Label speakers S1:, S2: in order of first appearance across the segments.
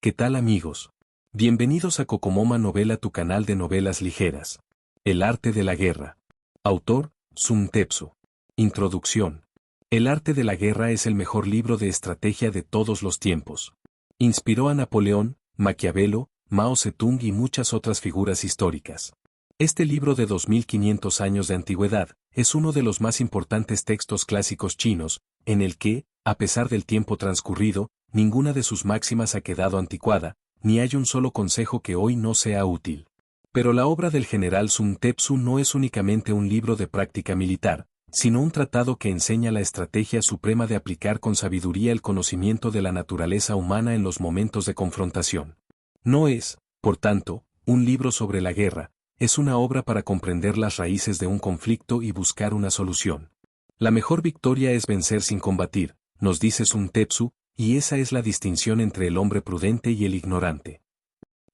S1: ¿Qué tal amigos? Bienvenidos a Cocomoma Novela, tu canal de novelas ligeras. El arte de la guerra. Autor, Sun Tzu. Introducción. El arte de la guerra es el mejor libro de estrategia de todos los tiempos. Inspiró a Napoleón, Maquiavelo, Mao Zedong y muchas otras figuras históricas. Este libro de 2500 años de antigüedad es uno de los más importantes textos clásicos chinos, en el que, a pesar del tiempo transcurrido, ninguna de sus máximas ha quedado anticuada, ni hay un solo consejo que hoy no sea útil. Pero la obra del general Sun Tzu no es únicamente un libro de práctica militar, sino un tratado que enseña la estrategia suprema de aplicar con sabiduría el conocimiento de la naturaleza humana en los momentos de confrontación. No es, por tanto, un libro sobre la guerra, es una obra para comprender las raíces de un conflicto y buscar una solución. La mejor victoria es vencer sin combatir, nos dice Sun Tzu, y esa es la distinción entre el hombre prudente y el ignorante.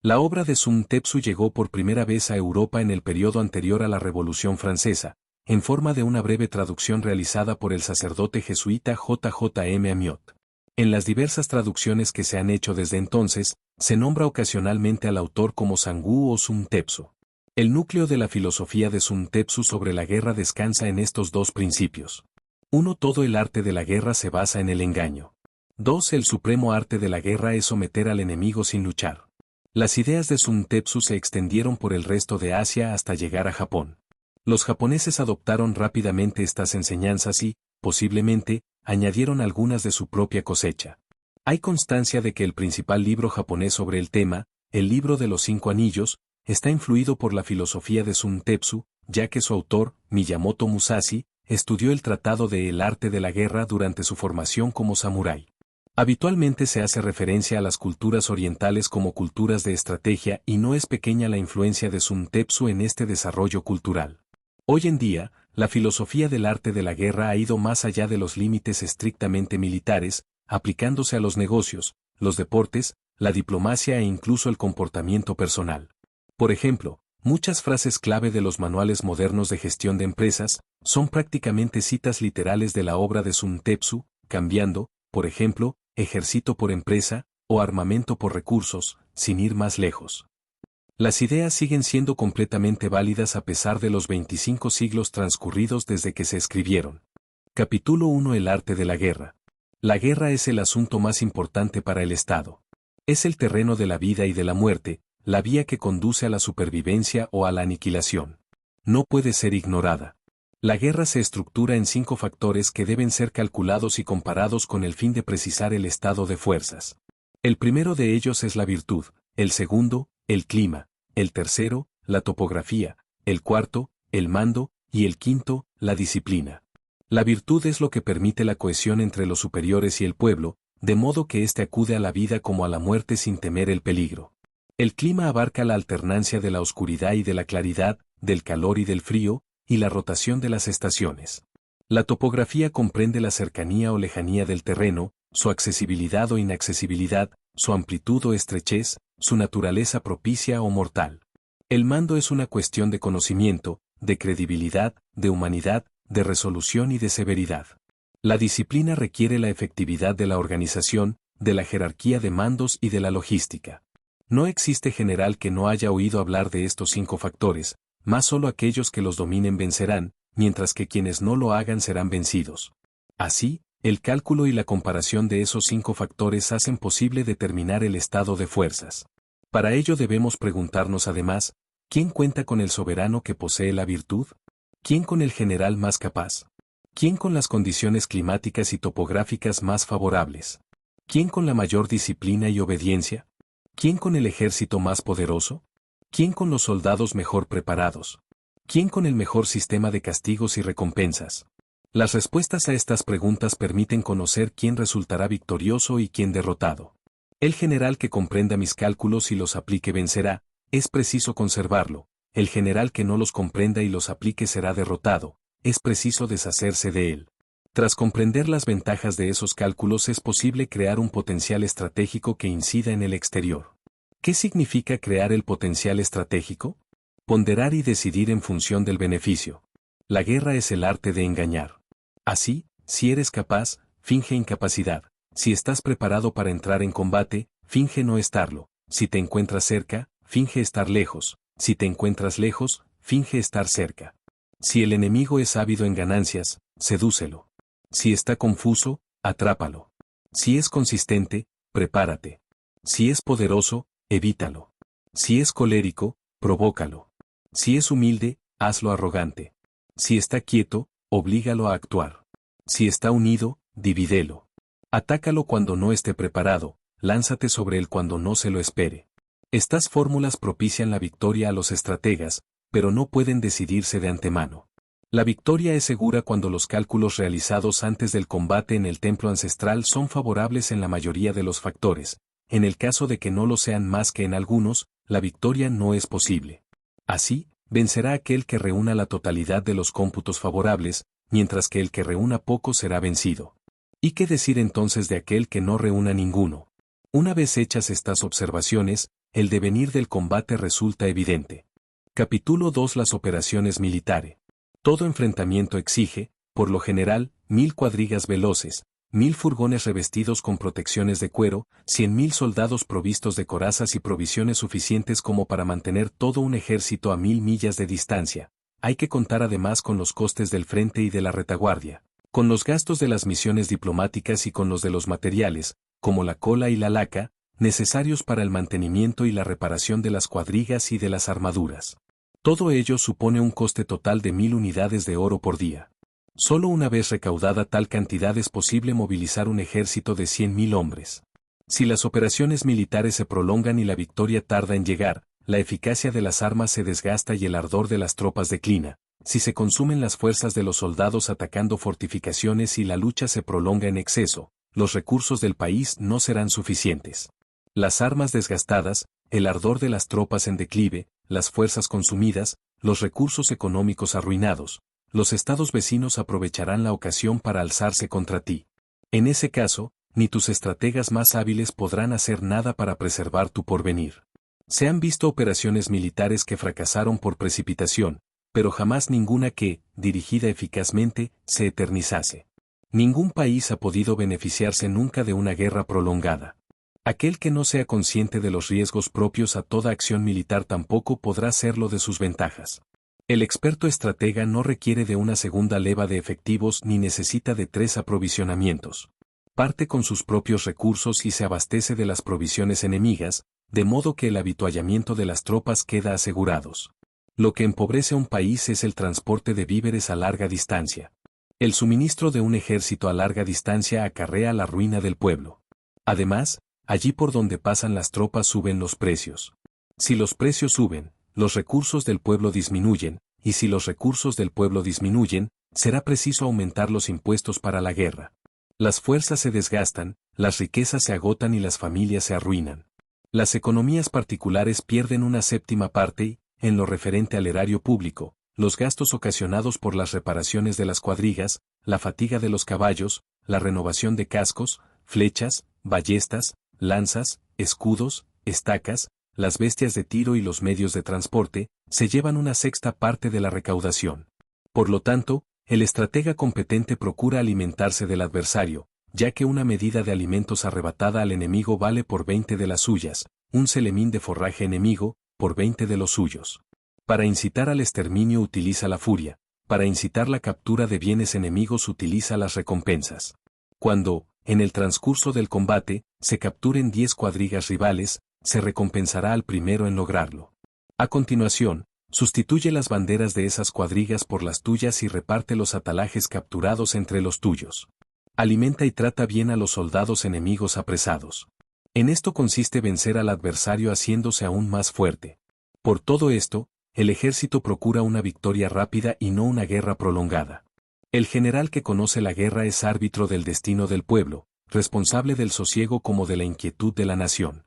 S1: La obra de Sun Tzu llegó por primera vez a Europa en el periodo anterior a la Revolución Francesa, en forma de una breve traducción realizada por el sacerdote jesuita J.J.M. Amiot. En las diversas traducciones que se han hecho desde entonces, se nombra ocasionalmente al autor como Sangu o Sun Tzu. El núcleo de la filosofía de Sun Tzu sobre la guerra descansa en estos dos principios. 1. Todo el arte de la guerra se basa en el engaño. 2. El supremo arte de la guerra es someter al enemigo sin luchar. Las ideas de Sun Tzu se extendieron por el resto de Asia hasta llegar a Japón. Los japoneses adoptaron rápidamente estas enseñanzas y, posiblemente, añadieron algunas de su propia cosecha. Hay constancia de que el principal libro japonés sobre el tema, el libro de los 5 anillos, está influido por la filosofía de Sun Tzu, ya que su autor, Miyamoto Musashi, estudió el tratado de El arte de la guerra durante su formación como samurái. Habitualmente se hace referencia a las culturas orientales como culturas de estrategia y no es pequeña la influencia de Sun Tzu en este desarrollo cultural. Hoy en día, la filosofía del arte de la guerra ha ido más allá de los límites estrictamente militares, aplicándose a los negocios, los deportes, la diplomacia e incluso el comportamiento personal. Por ejemplo, muchas frases clave de los manuales modernos de gestión de empresas son prácticamente citas literales de la obra de Sun Tzu, cambiando, por ejemplo, ejército por empresa, o armamento por recursos, sin ir más lejos. Las ideas siguen siendo completamente válidas a pesar de los 25 siglos transcurridos desde que se escribieron. Capítulo 1. El arte de la guerra. La guerra es el asunto más importante para el Estado. Es el terreno de la vida y de la muerte, la vía que conduce a la supervivencia o a la aniquilación. No puede ser ignorada. La guerra se estructura en 5 factores que deben ser calculados y comparados con el fin de precisar el estado de fuerzas. El primero de ellos es la virtud, el segundo, el clima, el tercero, la topografía, el cuarto, el mando, y el quinto, la disciplina. La virtud es lo que permite la cohesión entre los superiores y el pueblo, de modo que éste acude a la vida como a la muerte sin temer el peligro. El clima abarca la alternancia de la oscuridad y de la claridad, del calor y del frío, y la rotación de las estaciones. La topografía comprende la cercanía o lejanía del terreno, su accesibilidad o inaccesibilidad, su amplitud o estrechez, su naturaleza propicia o mortal. El mando es una cuestión de conocimiento, de credibilidad, de humanidad, de resolución y de severidad. La disciplina requiere la efectividad de la organización, de la jerarquía de mandos y de la logística. No existe general que no haya oído hablar de estos 5 factores, más solo aquellos que los dominen vencerán, mientras que quienes no lo hagan serán vencidos. Así, el cálculo y la comparación de esos 5 factores hacen posible determinar el estado de fuerzas. Para ello debemos preguntarnos además, ¿quién cuenta con el soberano que posee la virtud? ¿Quién con el general más capaz? ¿Quién con las condiciones climáticas y topográficas más favorables? ¿Quién con la mayor disciplina y obediencia? ¿Quién con el ejército más poderoso? ¿Quién con los soldados mejor preparados? ¿Quién con el mejor sistema de castigos y recompensas? Las respuestas a estas preguntas permiten conocer quién resultará victorioso y quién derrotado. El general que comprenda mis cálculos y los aplique vencerá, es preciso conservarlo. El general que no los comprenda y los aplique será derrotado, es preciso deshacerse de él. Tras comprender las ventajas de esos cálculos es posible crear un potencial estratégico que incida en el exterior. ¿Qué significa crear el potencial estratégico? Ponderar y decidir en función del beneficio. La guerra es el arte de engañar. Así, si eres capaz, finge incapacidad. Si estás preparado para entrar en combate, finge no estarlo. Si te encuentras cerca, finge estar lejos. Si te encuentras lejos, finge estar cerca. Si el enemigo es ávido en ganancias, sedúcelo. Si está confuso, atrápalo. Si es consistente, prepárate. Si es poderoso, evítalo. Si es colérico, provócalo. Si es humilde, hazlo arrogante. Si está quieto, oblígalo a actuar. Si está unido, divídelo. Atácalo cuando no esté preparado, lánzate sobre él cuando no se lo espere. Estas fórmulas propician la victoria a los estrategas, pero no pueden decidirse de antemano. La victoria es segura cuando los cálculos realizados antes del combate en el templo ancestral son favorables en la mayoría de los factores. En el caso de que no lo sean más que en algunos, la victoria no es posible. Así, vencerá aquel que reúna la totalidad de los cómputos favorables, mientras que el que reúna poco será vencido. ¿Y qué decir entonces de aquel que no reúna ninguno? Una vez hechas estas observaciones, el devenir del combate resulta evidente. Capítulo 2. Las operaciones militares. Todo enfrentamiento exige, por lo general, 1000 cuadrigas veloces, 1000 furgones revestidos con protecciones de cuero, 100.000 soldados provistos de corazas y provisiones suficientes como para mantener todo un ejército a 1000 millas de distancia. Hay que contar además con los costes del frente y de la retaguardia, con los gastos de las misiones diplomáticas y con los de los materiales, como la cola y la laca, necesarios para el mantenimiento y la reparación de las cuadrigas y de las armaduras. Todo ello supone un coste total de 1000 unidades de oro por día. Solo una vez recaudada tal cantidad es posible movilizar un ejército de 100.000 hombres. Si las operaciones militares se prolongan y la victoria tarda en llegar, la eficacia de las armas se desgasta y el ardor de las tropas declina. Si se consumen las fuerzas de los soldados atacando fortificaciones y la lucha se prolonga en exceso, los recursos del país no serán suficientes. Las armas desgastadas, el ardor de las tropas en declive, las fuerzas consumidas, los recursos económicos arruinados, los estados vecinos aprovecharán la ocasión para alzarse contra ti. En ese caso, ni tus estrategas más hábiles podrán hacer nada para preservar tu porvenir. Se han visto operaciones militares que fracasaron por precipitación, pero jamás ninguna que, dirigida eficazmente, se eternizase. Ningún país ha podido beneficiarse nunca de una guerra prolongada. Aquel que no sea consciente de los riesgos propios a toda acción militar tampoco podrá serlo de sus ventajas. El experto estratega no requiere de una segunda leva de efectivos ni necesita de 3 aprovisionamientos. Parte con sus propios recursos y se abastece de las provisiones enemigas, de modo que el avituallamiento de las tropas queda asegurados. Lo que empobrece a un país es el transporte de víveres a larga distancia. El suministro de un ejército a larga distancia acarrea la ruina del pueblo. Además, allí por donde pasan las tropas suben los precios. Si los precios suben, los recursos del pueblo disminuyen, y si los recursos del pueblo disminuyen, será preciso aumentar los impuestos para la guerra. Las fuerzas se desgastan, las riquezas se agotan y las familias se arruinan. Las economías particulares pierden una séptima parte y, en lo referente al erario público, los gastos ocasionados por las reparaciones de las cuadrigas, la fatiga de los caballos, la renovación de cascos, flechas, ballestas, lanzas, escudos, estacas, las bestias de tiro y los medios de transporte, se llevan una sexta parte de la recaudación. Por lo tanto, el estratega competente procura alimentarse del adversario, ya que una medida de alimentos arrebatada al enemigo vale por 20 de las suyas, un celemín de forraje enemigo, por 20 de los suyos. Para incitar al exterminio utiliza la furia, para incitar la captura de bienes enemigos utiliza las recompensas. Cuando, en el transcurso del combate, se capturen 10 cuadrigas rivales, se recompensará al primero en lograrlo. A continuación, sustituye las banderas de esas cuadrigas por las tuyas y reparte los atalajes capturados entre los tuyos. Alimenta y trata bien a los soldados enemigos apresados. En esto consiste vencer al adversario haciéndose aún más fuerte. Por todo esto, el ejército procura una victoria rápida y no una guerra prolongada. El general que conoce la guerra es árbitro del destino del pueblo, responsable del sosiego como de la inquietud de la nación.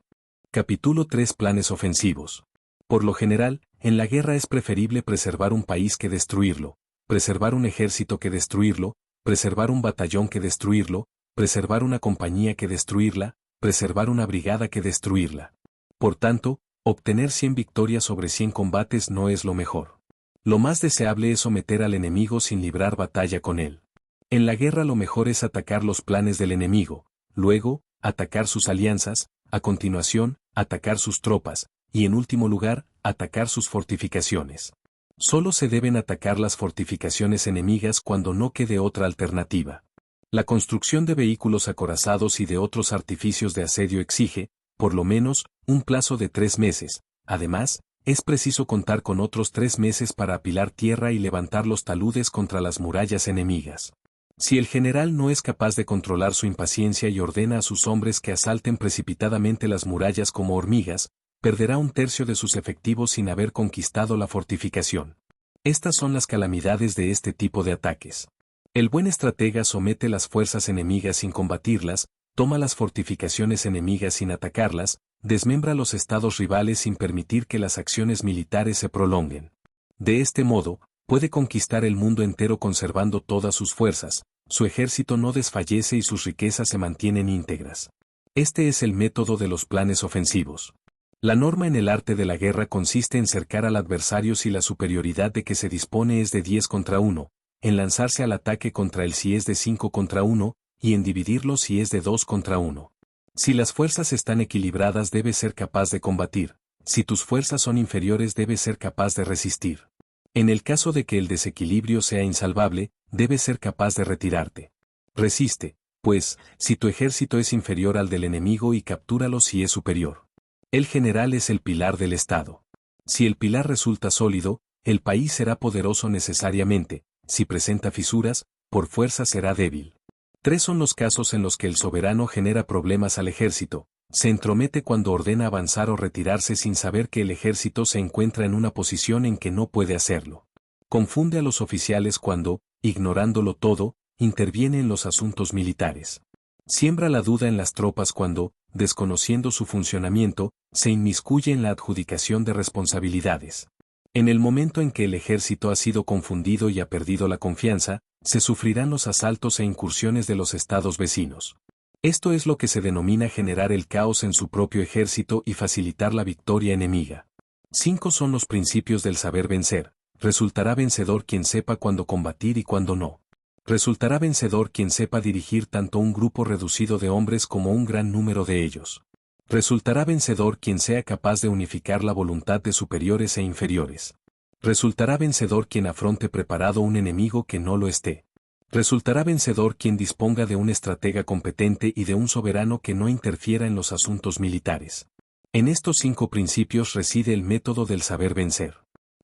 S1: Capítulo 3. Planes ofensivos. Por lo general, en la guerra es preferible preservar un país que destruirlo, preservar un ejército que destruirlo, preservar un batallón que destruirlo, preservar una compañía que destruirla, preservar una brigada que destruirla. Por tanto, obtener 100 victorias sobre 100 combates no es lo mejor. Lo más deseable es someter al enemigo sin librar batalla con él. En la guerra lo mejor es atacar los planes del enemigo, luego, atacar sus alianzas, a continuación, atacar sus tropas, y en último lugar, atacar sus fortificaciones. Solo se deben atacar las fortificaciones enemigas cuando no quede otra alternativa. La construcción de vehículos acorazados y de otros artificios de asedio exige, por lo menos, un plazo de 3 meses. Además, es preciso contar con otros 3 meses para apilar tierra y levantar los taludes contra las murallas enemigas. Si el general no es capaz de controlar su impaciencia y ordena a sus hombres que asalten precipitadamente las murallas como hormigas, perderá 1/3 de sus efectivos sin haber conquistado la fortificación. Estas son las calamidades de este tipo de ataques. El buen estratega somete las fuerzas enemigas sin combatirlas, toma las fortificaciones enemigas sin atacarlas, desmembra los estados rivales sin permitir que las acciones militares se prolonguen. De este modo, puede conquistar el mundo entero conservando todas sus fuerzas, su ejército no desfallece y sus riquezas se mantienen íntegras. Este es el método de los planes ofensivos. La norma en el arte de la guerra consiste en cercar al adversario si la superioridad de que se dispone es de 10 contra 1, en lanzarse al ataque contra él si es de 5 contra 1, y en dividirlo si es de 2 contra 1. Si las fuerzas están equilibradas debes ser capaz de combatir, si tus fuerzas son inferiores debes ser capaz de resistir. En el caso de que el desequilibrio sea insalvable, debes ser capaz de retirarte. Resiste, pues, si tu ejército es inferior al del enemigo y captúralo si es superior. El general es el pilar del Estado. Si el pilar resulta sólido, el país será poderoso necesariamente, si presenta fisuras, por fuerza será débil. 3 son los casos en los que el soberano genera problemas al ejército. Se entromete cuando ordena avanzar o retirarse sin saber que el ejército se encuentra en una posición en que no puede hacerlo. Confunde a los oficiales cuando, ignorándolo todo, interviene en los asuntos militares. Siembra la duda en las tropas cuando, desconociendo su funcionamiento, se inmiscuye en la adjudicación de responsabilidades. En el momento en que el ejército ha sido confundido y ha perdido la confianza, se sufrirán los asaltos e incursiones de los estados vecinos. Esto es lo que se denomina generar el caos en su propio ejército y facilitar la victoria enemiga. 5 son los principios del saber vencer. Resultará vencedor quien sepa cuándo combatir y cuándo no. Resultará vencedor quien sepa dirigir tanto un grupo reducido de hombres como un gran número de ellos. Resultará vencedor quien sea capaz de unificar la voluntad de superiores e inferiores. Resultará vencedor quien afronte preparado un enemigo que no lo esté. Resultará vencedor quien disponga de un estratega competente y de un soberano que no interfiera en los asuntos militares. En estos 5 principios reside el método del saber vencer.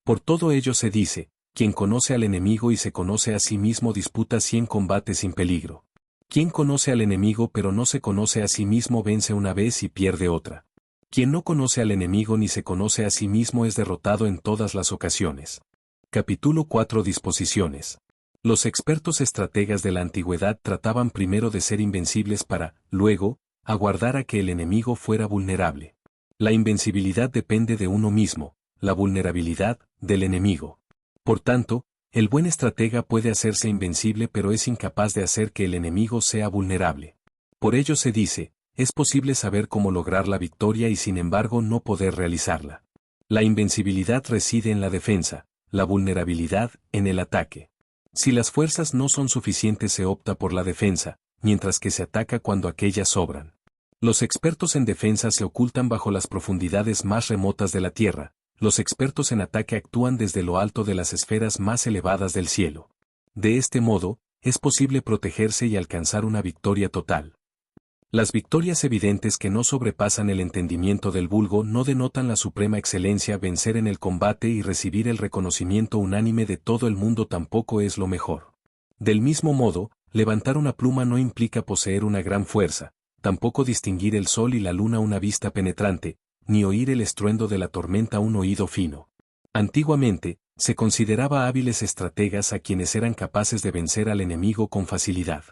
S1: Por todo ello se dice, quien conoce al enemigo y se conoce a sí mismo disputa 100 combates sin peligro. Quien conoce al enemigo pero no se conoce a sí mismo vence una vez y pierde otra. Quien no conoce al enemigo ni se conoce a sí mismo es derrotado en todas las ocasiones. Capítulo 4 Disposiciones. Los expertos estrategas de la antigüedad trataban primero de ser invencibles para, luego, aguardar a que el enemigo fuera vulnerable. La invencibilidad depende de uno mismo, la vulnerabilidad, del enemigo. Por tanto, el buen estratega puede hacerse invencible pero es incapaz de hacer que el enemigo sea vulnerable. Por ello se dice, es posible saber cómo lograr la victoria y sin embargo no poder realizarla. La invencibilidad reside en la defensa, la vulnerabilidad, en el ataque. Si las fuerzas no son suficientes se opta por la defensa, mientras que se ataca cuando aquellas sobran. Los expertos en defensa se ocultan bajo las profundidades más remotas de la tierra, los expertos en ataque actúan desde lo alto de las esferas más elevadas del cielo. De este modo, es posible protegerse y alcanzar una victoria total. Las victorias evidentes que no sobrepasan el entendimiento del vulgo no denotan la suprema excelencia. Vencer en el combate y recibir el reconocimiento unánime de todo el mundo tampoco es lo mejor. Del mismo modo, levantar una pluma no implica poseer una gran fuerza, tampoco distinguir el sol y la luna una vista penetrante, ni oír el estruendo de la tormenta un oído fino. Antiguamente, se consideraba hábiles estrategas a quienes eran capaces de vencer al enemigo con facilidad.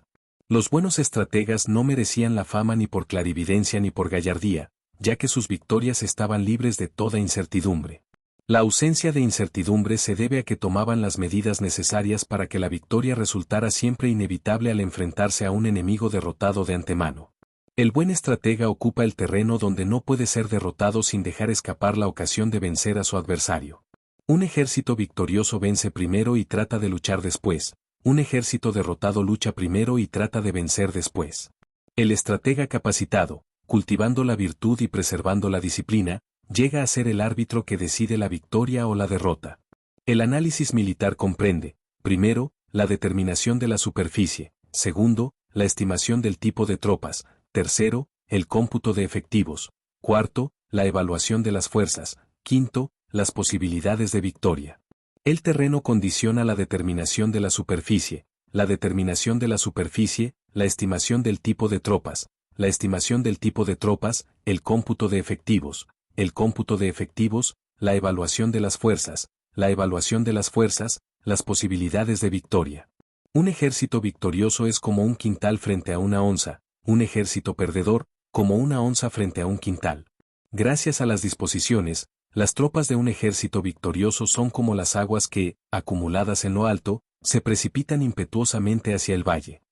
S1: Los buenos estrategas no merecían la fama ni por clarividencia ni por gallardía, ya que sus victorias estaban libres de toda incertidumbre. La ausencia de incertidumbre se debe a que tomaban las medidas necesarias para que la victoria resultara siempre inevitable al enfrentarse a un enemigo derrotado de antemano. El buen estratega ocupa el terreno donde no puede ser derrotado sin dejar escapar la ocasión de vencer a su adversario. Un ejército victorioso vence primero y trata de luchar después. Un ejército derrotado lucha primero y trata de vencer después. El estratega capacitado, cultivando la virtud y preservando la disciplina, llega a ser el árbitro que decide la victoria o la derrota. El análisis militar comprende, primero, la determinación de la superficie, segundo, la estimación del tipo de tropas, tercero, el cómputo de efectivos, cuarto, la evaluación de las fuerzas, quinto, las posibilidades de victoria. El terreno condiciona la determinación de la superficie, la determinación de la superficie, la estimación del tipo de tropas, la estimación del tipo de tropas, el cómputo de efectivos, el cómputo de efectivos, la evaluación de las fuerzas, la evaluación de las fuerzas, las posibilidades de victoria. Un ejército victorioso es como un quintal frente a una onza, un ejército perdedor, como una onza frente a un quintal. Gracias a las disposiciones, las tropas de un ejército victorioso son como las aguas que, acumuladas en lo alto, se precipitan impetuosamente hacia el valle.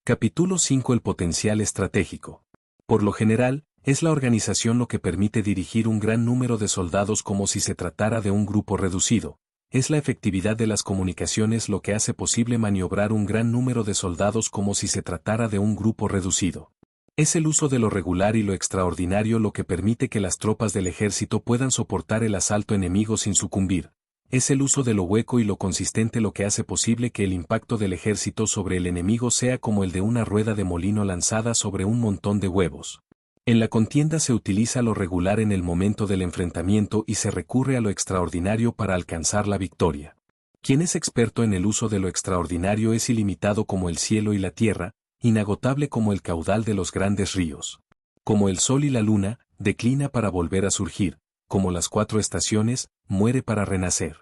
S1: Capítulo 5. El potencial estratégico. Por lo general, es la organización lo que permite dirigir un gran número de soldados como si se tratara de un grupo reducido. Es la efectividad de las comunicaciones lo que hace posible maniobrar un gran número de soldados como si se tratara de un grupo reducido. Es el uso de lo regular y lo extraordinario lo que permite que las tropas del ejército puedan soportar el asalto enemigo sin sucumbir. Es el uso de lo hueco y lo consistente lo que hace posible que el impacto del ejército sobre el enemigo sea como el de una rueda de molino lanzada sobre un montón de huevos. En la contienda se utiliza lo regular en el momento del enfrentamiento y se recurre a lo extraordinario para alcanzar la victoria. Quien es experto en el uso de lo extraordinario es ilimitado como el cielo y la tierra, inagotable como el caudal de los grandes ríos. Como el sol y la luna, declina para volver a surgir, como las 4 estaciones, muere para renacer.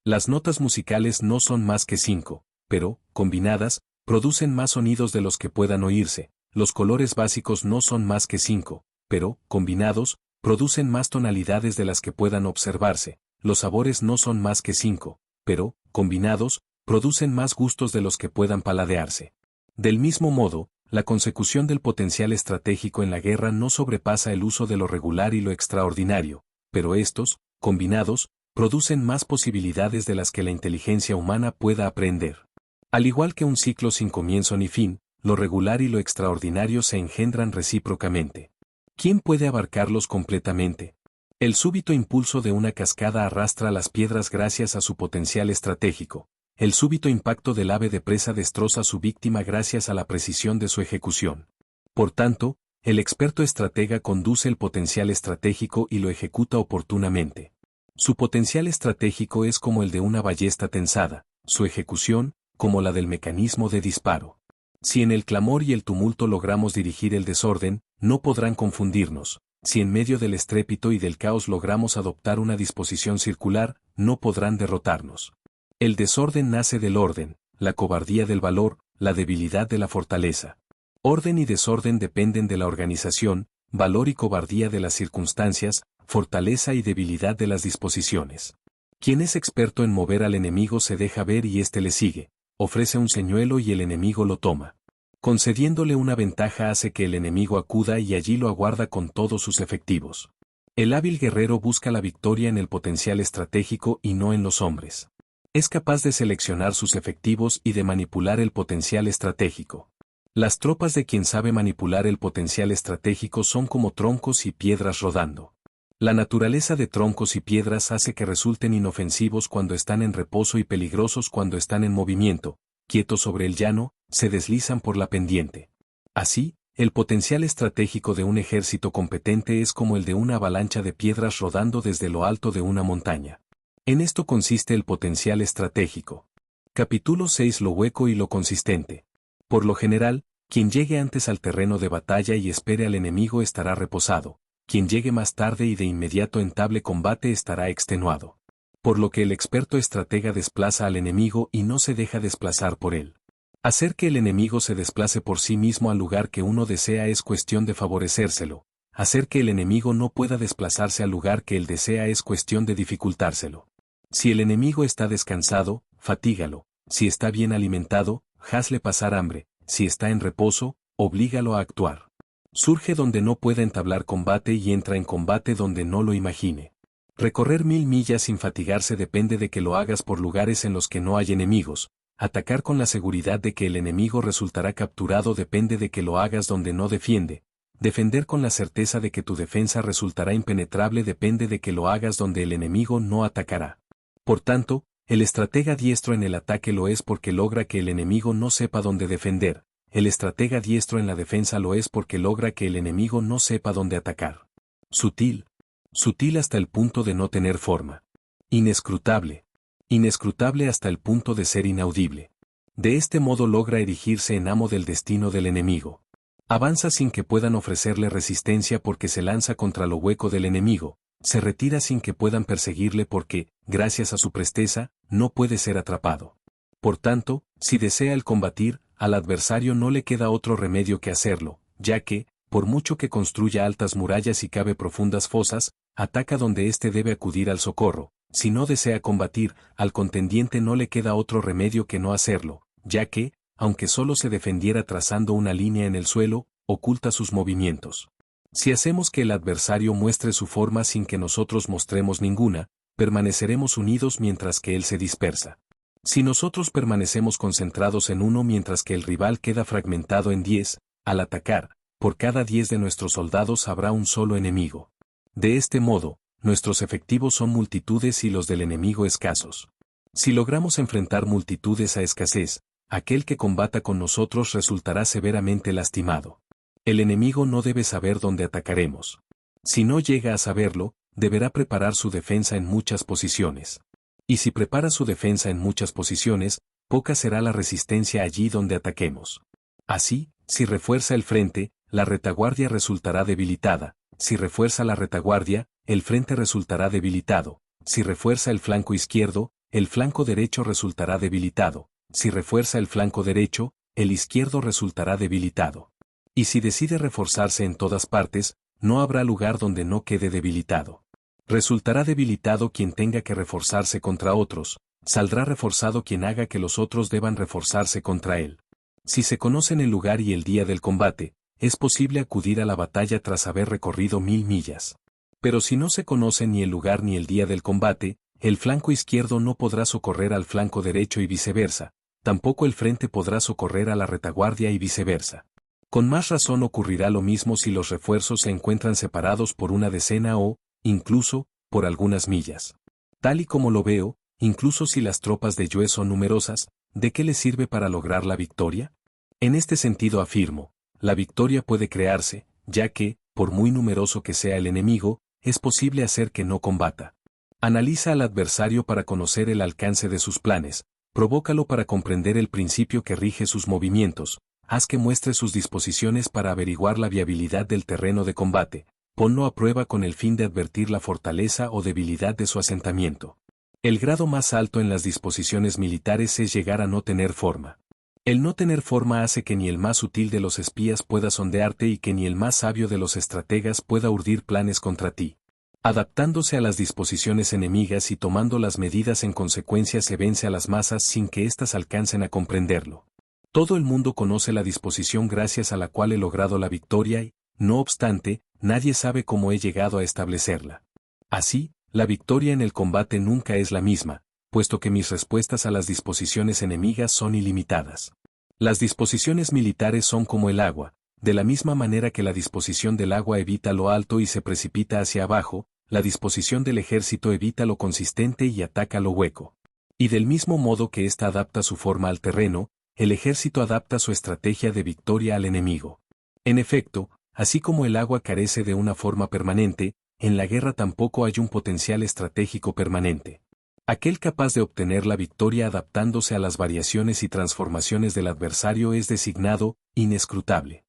S1: Las notas musicales no son más que 5, pero, combinadas, producen más sonidos de los que puedan oírse. Los colores básicos no son más que 5, pero, combinados, producen más tonalidades de las que puedan observarse. Los sabores no son más que 5, pero, combinados, producen más gustos de los que puedan paladearse. Del mismo modo, la consecución del potencial estratégico en la guerra no sobrepasa el uso de lo regular y lo extraordinario, pero estos, combinados, producen más posibilidades de las que la inteligencia humana pueda aprender. Al igual que un ciclo sin comienzo ni fin, lo regular y lo extraordinario se engendran recíprocamente. ¿Quién puede abarcarlos completamente? El súbito impulso de una cascada arrastra las piedras gracias a su potencial estratégico. El súbito impacto del ave de presa destroza a su víctima gracias a la precisión de su ejecución. Por tanto, el experto estratega conduce el potencial estratégico y lo ejecuta oportunamente. Su potencial estratégico es como el de una ballesta tensada, su ejecución, como la del mecanismo de disparo. Si en el clamor y el tumulto logramos dirigir el desorden, no podrán confundirnos. Si en medio del estrépito y del caos logramos adoptar una disposición circular, no podrán derrotarnos. El desorden nace del orden, la cobardía del valor, la debilidad de la fortaleza. Orden y desorden dependen de la organización, valor y cobardía de las circunstancias, fortaleza y debilidad de las disposiciones. Quien es experto en mover al enemigo se deja ver y éste le sigue, ofrece un señuelo y el enemigo lo toma. Concediéndole una ventaja hace que el enemigo acuda y allí lo aguarda con todos sus efectivos. El hábil guerrero busca la victoria en el potencial estratégico y no en los hombres. Es capaz de seleccionar sus efectivos y de manipular el potencial estratégico. Las tropas de quien sabe manipular el potencial estratégico son como troncos y piedras rodando. La naturaleza de troncos y piedras hace que resulten inofensivos cuando están en reposo y peligrosos cuando están en movimiento, quietos sobre el llano, se deslizan por la pendiente. Así, el potencial estratégico de un ejército competente es como el de una avalancha de piedras rodando desde lo alto de una montaña. En esto consiste el potencial estratégico. Capítulo 6. Lo hueco y lo consistente. Por lo general, quien llegue antes al terreno de batalla y espere al enemigo estará reposado. Quien llegue más tarde y de inmediato entable combate estará extenuado. Por lo que el experto estratega desplaza al enemigo y no se deja desplazar por él. Hacer que el enemigo se desplace por sí mismo al lugar que uno desea es cuestión de favorecérselo. Hacer que el enemigo no pueda desplazarse al lugar que él desea es cuestión de dificultárselo. Si el enemigo está descansado, fatígalo. Si está bien alimentado, hazle pasar hambre. Si está en reposo, oblígalo a actuar. Surge donde no pueda entablar combate y entra en combate donde no lo imagine. Recorrer 1000 millas sin fatigarse depende de que lo hagas por lugares en los que no hay enemigos. Atacar con la seguridad de que el enemigo resultará capturado depende de que lo hagas donde no defiende. defender con la certeza de que tu defensa resultará impenetrable depende de que lo hagas donde el enemigo no atacará. Por tanto, el estratega diestro en el ataque lo es porque logra que el enemigo no sepa dónde defender, el estratega diestro en la defensa lo es porque logra que el enemigo no sepa dónde atacar. Sutil. Sutil hasta el punto de no tener forma. Inescrutable. Inescrutable hasta el punto de ser inaudible. De este modo logra erigirse en amo del destino del enemigo. Avanza sin que puedan ofrecerle resistencia porque se lanza contra lo hueco del enemigo, se retira sin que puedan perseguirle porque, gracias a su presteza, no puede ser atrapado. Por tanto, si desea el combatir, al adversario no le queda otro remedio que hacerlo, ya que, por mucho que construya altas murallas y cabe profundas fosas, ataca donde éste debe acudir al socorro. Si no desea combatir, al contendiente no le queda otro remedio que no hacerlo, ya que, aunque solo se defendiera trazando una línea en el suelo, oculta sus movimientos. Si hacemos que el adversario muestre su forma sin que nosotros mostremos ninguna, permaneceremos unidos mientras que él se dispersa. Si nosotros permanecemos concentrados en uno mientras que el rival queda fragmentado en 10, al atacar, por cada 10 de nuestros soldados habrá un solo enemigo. De este modo, nuestros efectivos son multitudes y los del enemigo escasos. Si logramos enfrentar multitudes a escasez, aquel que combata con nosotros resultará severamente lastimado. El enemigo no debe saber dónde atacaremos. Si no llega a saberlo, deberá preparar su defensa en muchas posiciones. Y si prepara su defensa en muchas posiciones, poca será la resistencia allí donde ataquemos. Así, si refuerza el frente, la retaguardia resultará debilitada. Si refuerza la retaguardia, el frente resultará debilitado. Si refuerza el flanco izquierdo, el flanco derecho resultará debilitado. Si refuerza el flanco derecho, el izquierdo resultará debilitado. Y si decide reforzarse en todas partes, no habrá lugar donde no quede debilitado. Resultará debilitado quien tenga que reforzarse contra otros, saldrá reforzado quien haga que los otros deban reforzarse contra él. Si se conocen el lugar y el día del combate, es posible acudir a la batalla tras haber recorrido 1000 millas. Pero si no se conoce ni el lugar ni el día del combate, el flanco izquierdo no podrá socorrer al flanco derecho y viceversa, tampoco el frente podrá socorrer a la retaguardia y viceversa. Con más razón ocurrirá lo mismo si los refuerzos se encuentran separados por una decena o, incluso, por algunas millas. Tal y como lo veo, incluso si las tropas de Yue son numerosas, ¿de qué les sirve para lograr la victoria? En este sentido afirmo, la victoria puede crearse, ya que, por muy numeroso que sea el enemigo, es posible hacer que no combata. Analiza al adversario para conocer el alcance de sus planes, provócalo para comprender el principio que rige sus movimientos, haz que muestre sus disposiciones para averiguar la viabilidad del terreno de combate, ponlo a prueba con el fin de advertir la fortaleza o debilidad de su asentamiento. El grado más alto en las disposiciones militares es llegar a no tener forma. El no tener forma hace que ni el más sutil de los espías pueda sondearte y que ni el más sabio de los estrategas pueda urdir planes contra ti. Adaptándose a las disposiciones enemigas y tomando las medidas en consecuencia se vence a las masas sin que éstas alcancen a comprenderlo. Todo el mundo conoce la disposición gracias a la cual he logrado la victoria y, no obstante, nadie sabe cómo he llegado a establecerla. Así, la victoria en el combate nunca es la misma, puesto que mis respuestas a las disposiciones enemigas son ilimitadas. Las disposiciones militares son como el agua, de la misma manera que la disposición del agua evita lo alto y se precipita hacia abajo, la disposición del ejército evita lo consistente y ataca lo hueco. Y del mismo modo que ésta adapta su forma al terreno, el ejército adapta su estrategia de victoria al enemigo. En efecto, así como el agua carece de una forma permanente, en la guerra tampoco hay un potencial estratégico permanente. Aquel capaz de obtener la victoria adaptándose a las variaciones y transformaciones del adversario es designado inescrutable.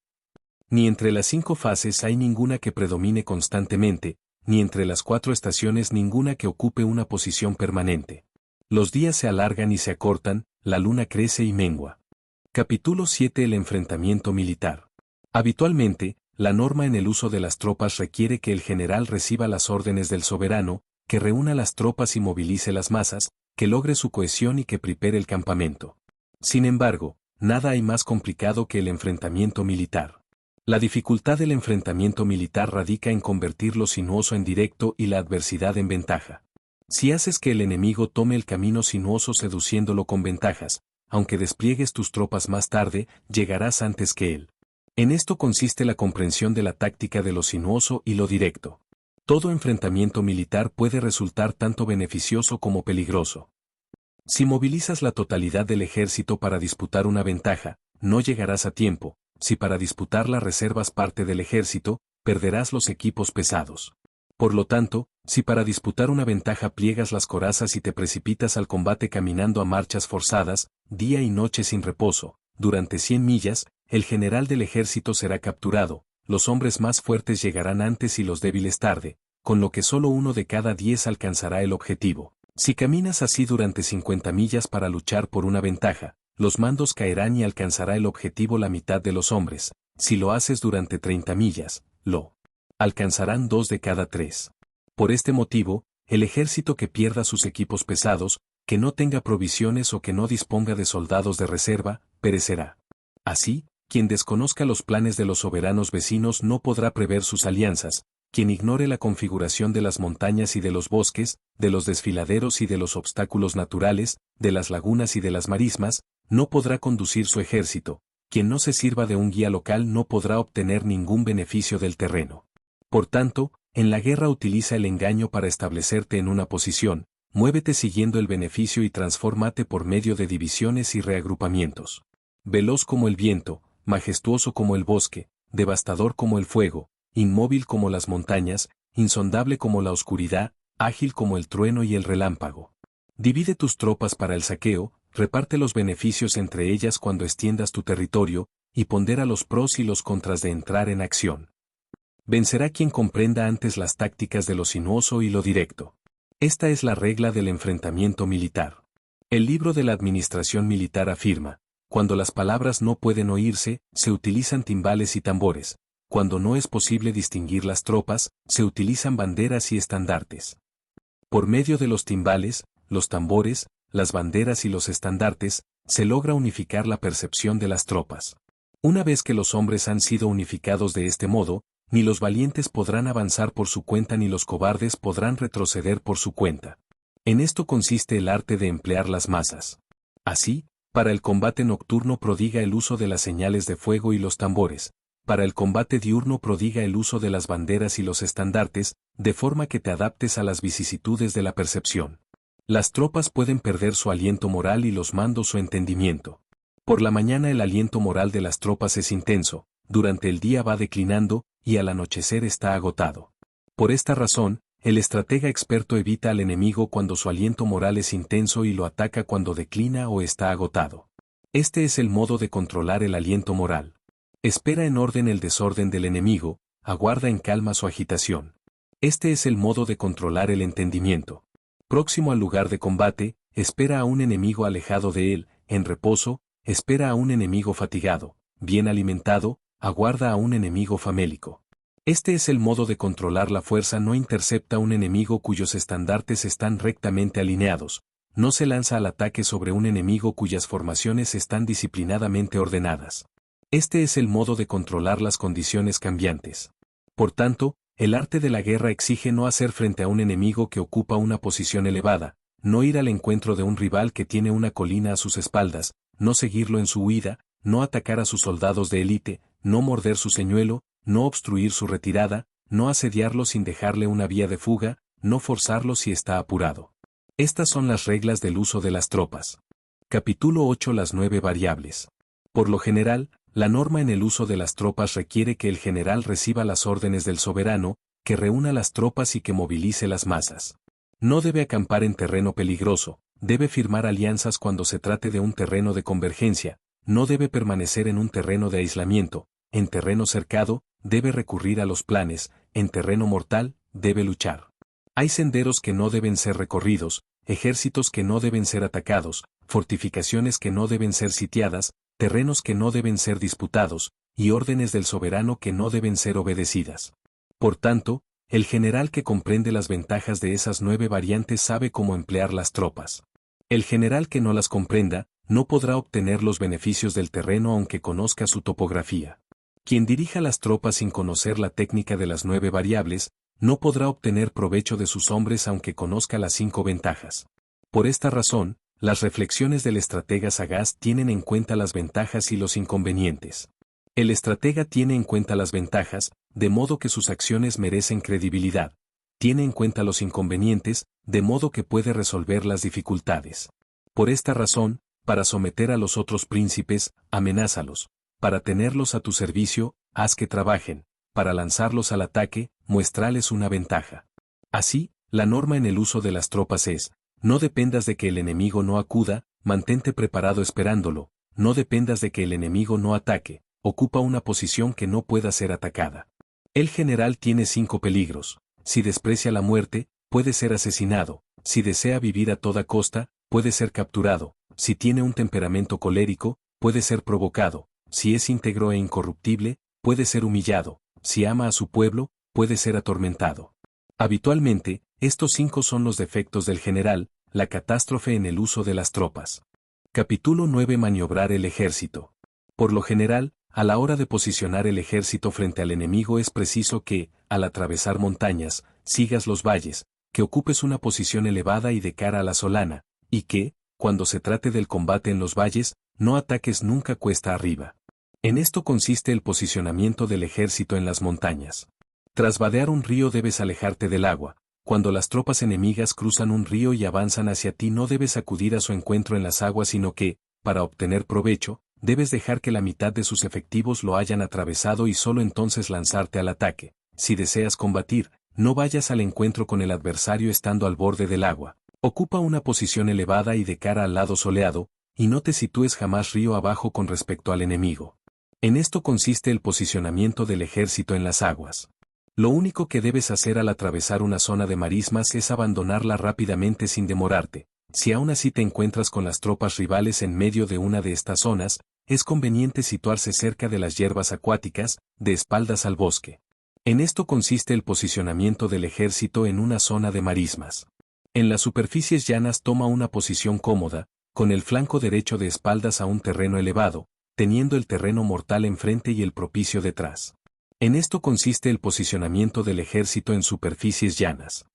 S1: Ni entre las 5 fases hay ninguna que predomine constantemente, ni entre las 4 estaciones ninguna que ocupe una posición permanente. Los días se alargan y se acortan, la luna crece y mengua. Capítulo 7. El enfrentamiento militar. Habitualmente, la norma en el uso de las tropas requiere que el general reciba las órdenes del soberano, que reúna las tropas y movilice las masas, que logre su cohesión y que prepare el campamento. Sin embargo, nada hay más complicado que el enfrentamiento militar. La dificultad del enfrentamiento militar radica en convertir lo sinuoso en directo y la adversidad en ventaja. Si haces que el enemigo tome el camino sinuoso seduciéndolo con ventajas, aunque despliegues tus tropas más tarde, llegarás antes que él. En esto consiste la comprensión de la táctica de lo sinuoso y lo directo. Todo enfrentamiento militar puede resultar tanto beneficioso como peligroso. Si movilizas la totalidad del ejército para disputar una ventaja, no llegarás a tiempo. Si para disputarla reservas parte del ejército, perderás los equipos pesados. Por lo tanto, si para disputar una ventaja pliegas las corazas y te precipitas al combate caminando a marchas forzadas, día y noche sin reposo, durante 100 millas, el general del ejército será capturado, los hombres más fuertes llegarán antes y los débiles tarde, con lo que solo 1 de cada 10 alcanzará el objetivo. Si caminas así durante 50 millas para luchar por una ventaja, los mandos caerán y alcanzará el objetivo la mitad de los hombres. Si lo haces durante 30 millas, lo alcanzarán 2 de cada 3. Por este motivo, el ejército que pierda sus equipos pesados, que no tenga provisiones o que no disponga de soldados de reserva, perecerá. Así, quien desconozca los planes de los soberanos vecinos no podrá prever sus alianzas. Quien ignore la configuración de las montañas y de los bosques, de los desfiladeros y de los obstáculos naturales, de las lagunas y de las marismas, no podrá conducir su ejército. Quien no se sirva de un guía local no podrá obtener ningún beneficio del terreno. Por tanto, en la guerra utiliza el engaño para establecerte en una posición, muévete siguiendo el beneficio y transfórmate por medio de divisiones y reagrupamientos. Veloz como el viento, majestuoso como el bosque, devastador como el fuego, inmóvil como las montañas, insondable como la oscuridad, ágil como el trueno y el relámpago. Divide tus tropas para el saqueo, reparte los beneficios entre ellas cuando extiendas tu territorio, y pondera los pros y los contras de entrar en acción. Vencerá quien comprenda antes las tácticas de lo sinuoso y lo directo. Esta es la regla del enfrentamiento militar. El libro de la administración militar afirma: cuando las palabras no pueden oírse, se utilizan timbales y tambores. Cuando no es posible distinguir las tropas, se utilizan banderas y estandartes. Por medio de los timbales, los tambores, las banderas y los estandartes, se logra unificar la percepción de las tropas. Una vez que los hombres han sido unificados de este modo, ni los valientes podrán avanzar por su cuenta ni los cobardes podrán retroceder por su cuenta. En esto consiste el arte de emplear las masas. Así, para el combate nocturno prodiga el uso de las señales de fuego y los tambores. Para el combate diurno prodiga el uso de las banderas y los estandartes, de forma que te adaptes a las vicisitudes de la percepción. Las tropas pueden perder su aliento moral y los mandos su entendimiento. Por la mañana el aliento moral de las tropas es intenso, durante el día va declinando, y al anochecer está agotado. Por esta razón, el estratega experto evita al enemigo cuando su aliento moral es intenso y lo ataca cuando declina o está agotado. Este es el modo de controlar el aliento moral. Espera en orden el desorden del enemigo, aguarda en calma su agitación. Este es el modo de controlar el entendimiento. Próximo al lugar de combate, espera a un enemigo alejado de él, en reposo, espera a un enemigo fatigado, bien alimentado, aguarda a un enemigo famélico. Este es el modo de controlar la fuerza, no intercepta a un enemigo cuyos estandartes están rectamente alineados, no se lanza al ataque sobre un enemigo cuyas formaciones están disciplinadamente ordenadas. Este es el modo de controlar las condiciones cambiantes. Por tanto, el arte de la guerra exige no hacer frente a un enemigo que ocupa una posición elevada, no ir al encuentro de un rival que tiene una colina a sus espaldas, no seguirlo en su huida, no atacar a sus soldados de élite, no morder su señuelo, no obstruir su retirada, no asediarlo sin dejarle una vía de fuga, no forzarlo si está apurado. Estas son las reglas del uso de las tropas. Capítulo 8. Las 9 variables. Por lo general, la norma en el uso de las tropas requiere que el general reciba las órdenes del soberano, que reúna las tropas y que movilice las masas. No debe acampar en terreno peligroso, debe firmar alianzas cuando se trate de un terreno de convergencia, no debe permanecer en un terreno de aislamiento, en terreno cercado, debe recurrir a los planes, en terreno mortal, debe luchar. Hay senderos que no deben ser recorridos, ejércitos que no deben ser atacados, fortificaciones que no deben ser sitiadas, terrenos que no deben ser disputados, y órdenes del soberano que no deben ser obedecidas. Por tanto, el general que comprende las ventajas de esas 9 variantes sabe cómo emplear las tropas. El general que no las comprenda, no podrá obtener los beneficios del terreno aunque conozca su topografía. Quien dirija las tropas sin conocer la técnica de las 9 variables, no podrá obtener provecho de sus hombres aunque conozca las 5 ventajas. Por esta razón, las reflexiones del estratega sagaz tienen en cuenta las ventajas y los inconvenientes. El estratega tiene en cuenta las ventajas, de modo que sus acciones merecen credibilidad. Tiene en cuenta los inconvenientes, de modo que puede resolver las dificultades. Por esta razón, para someter a los otros príncipes, amenázalos. Para tenerlos a tu servicio, haz que trabajen. Para lanzarlos al ataque, muéstrales una ventaja. Así, la norma en el uso de las tropas es: no dependas de que el enemigo no acuda, mantente preparado esperándolo. No dependas de que el enemigo no ataque, ocupa una posición que no pueda ser atacada. El general tiene 5 peligros. Si desprecia la muerte, puede ser asesinado. Si desea vivir a toda costa, puede ser capturado. Si tiene un temperamento colérico, puede ser provocado. Si es íntegro e incorruptible, puede ser humillado. Si ama a su pueblo, puede ser atormentado. Habitualmente, estos 5 son los defectos del general, la catástrofe en el uso de las tropas. Capítulo 9. Maniobrar el ejército. Por lo general, a la hora de posicionar el ejército frente al enemigo es preciso que, al atravesar montañas, sigas los valles, que ocupes una posición elevada y de cara a la solana, y que, cuando se trate del combate en los valles, no ataques nunca cuesta arriba. En esto consiste el posicionamiento del ejército en las montañas. Tras vadear un río debes alejarte del agua. Cuando las tropas enemigas cruzan un río y avanzan hacia ti no debes acudir a su encuentro en las aguas sino que, para obtener provecho, debes dejar que la mitad de sus efectivos lo hayan atravesado y solo entonces lanzarte al ataque. Si deseas combatir, no vayas al encuentro con el adversario estando al borde del agua. Ocupa una posición elevada y de cara al lado soleado, y no te sitúes jamás río abajo con respecto al enemigo. En esto consiste el posicionamiento del ejército en las aguas. Lo único que debes hacer al atravesar una zona de marismas es abandonarla rápidamente sin demorarte. Si aún así te encuentras con las tropas rivales en medio de una de estas zonas, es conveniente situarse cerca de las hierbas acuáticas, de espaldas al bosque. En esto consiste el posicionamiento del ejército en una zona de marismas. En las superficies llanas toma una posición cómoda, con el flanco derecho de espaldas a un terreno elevado, teniendo el terreno mortal enfrente y el propicio detrás. En esto consiste el posicionamiento del ejército en superficies llanas.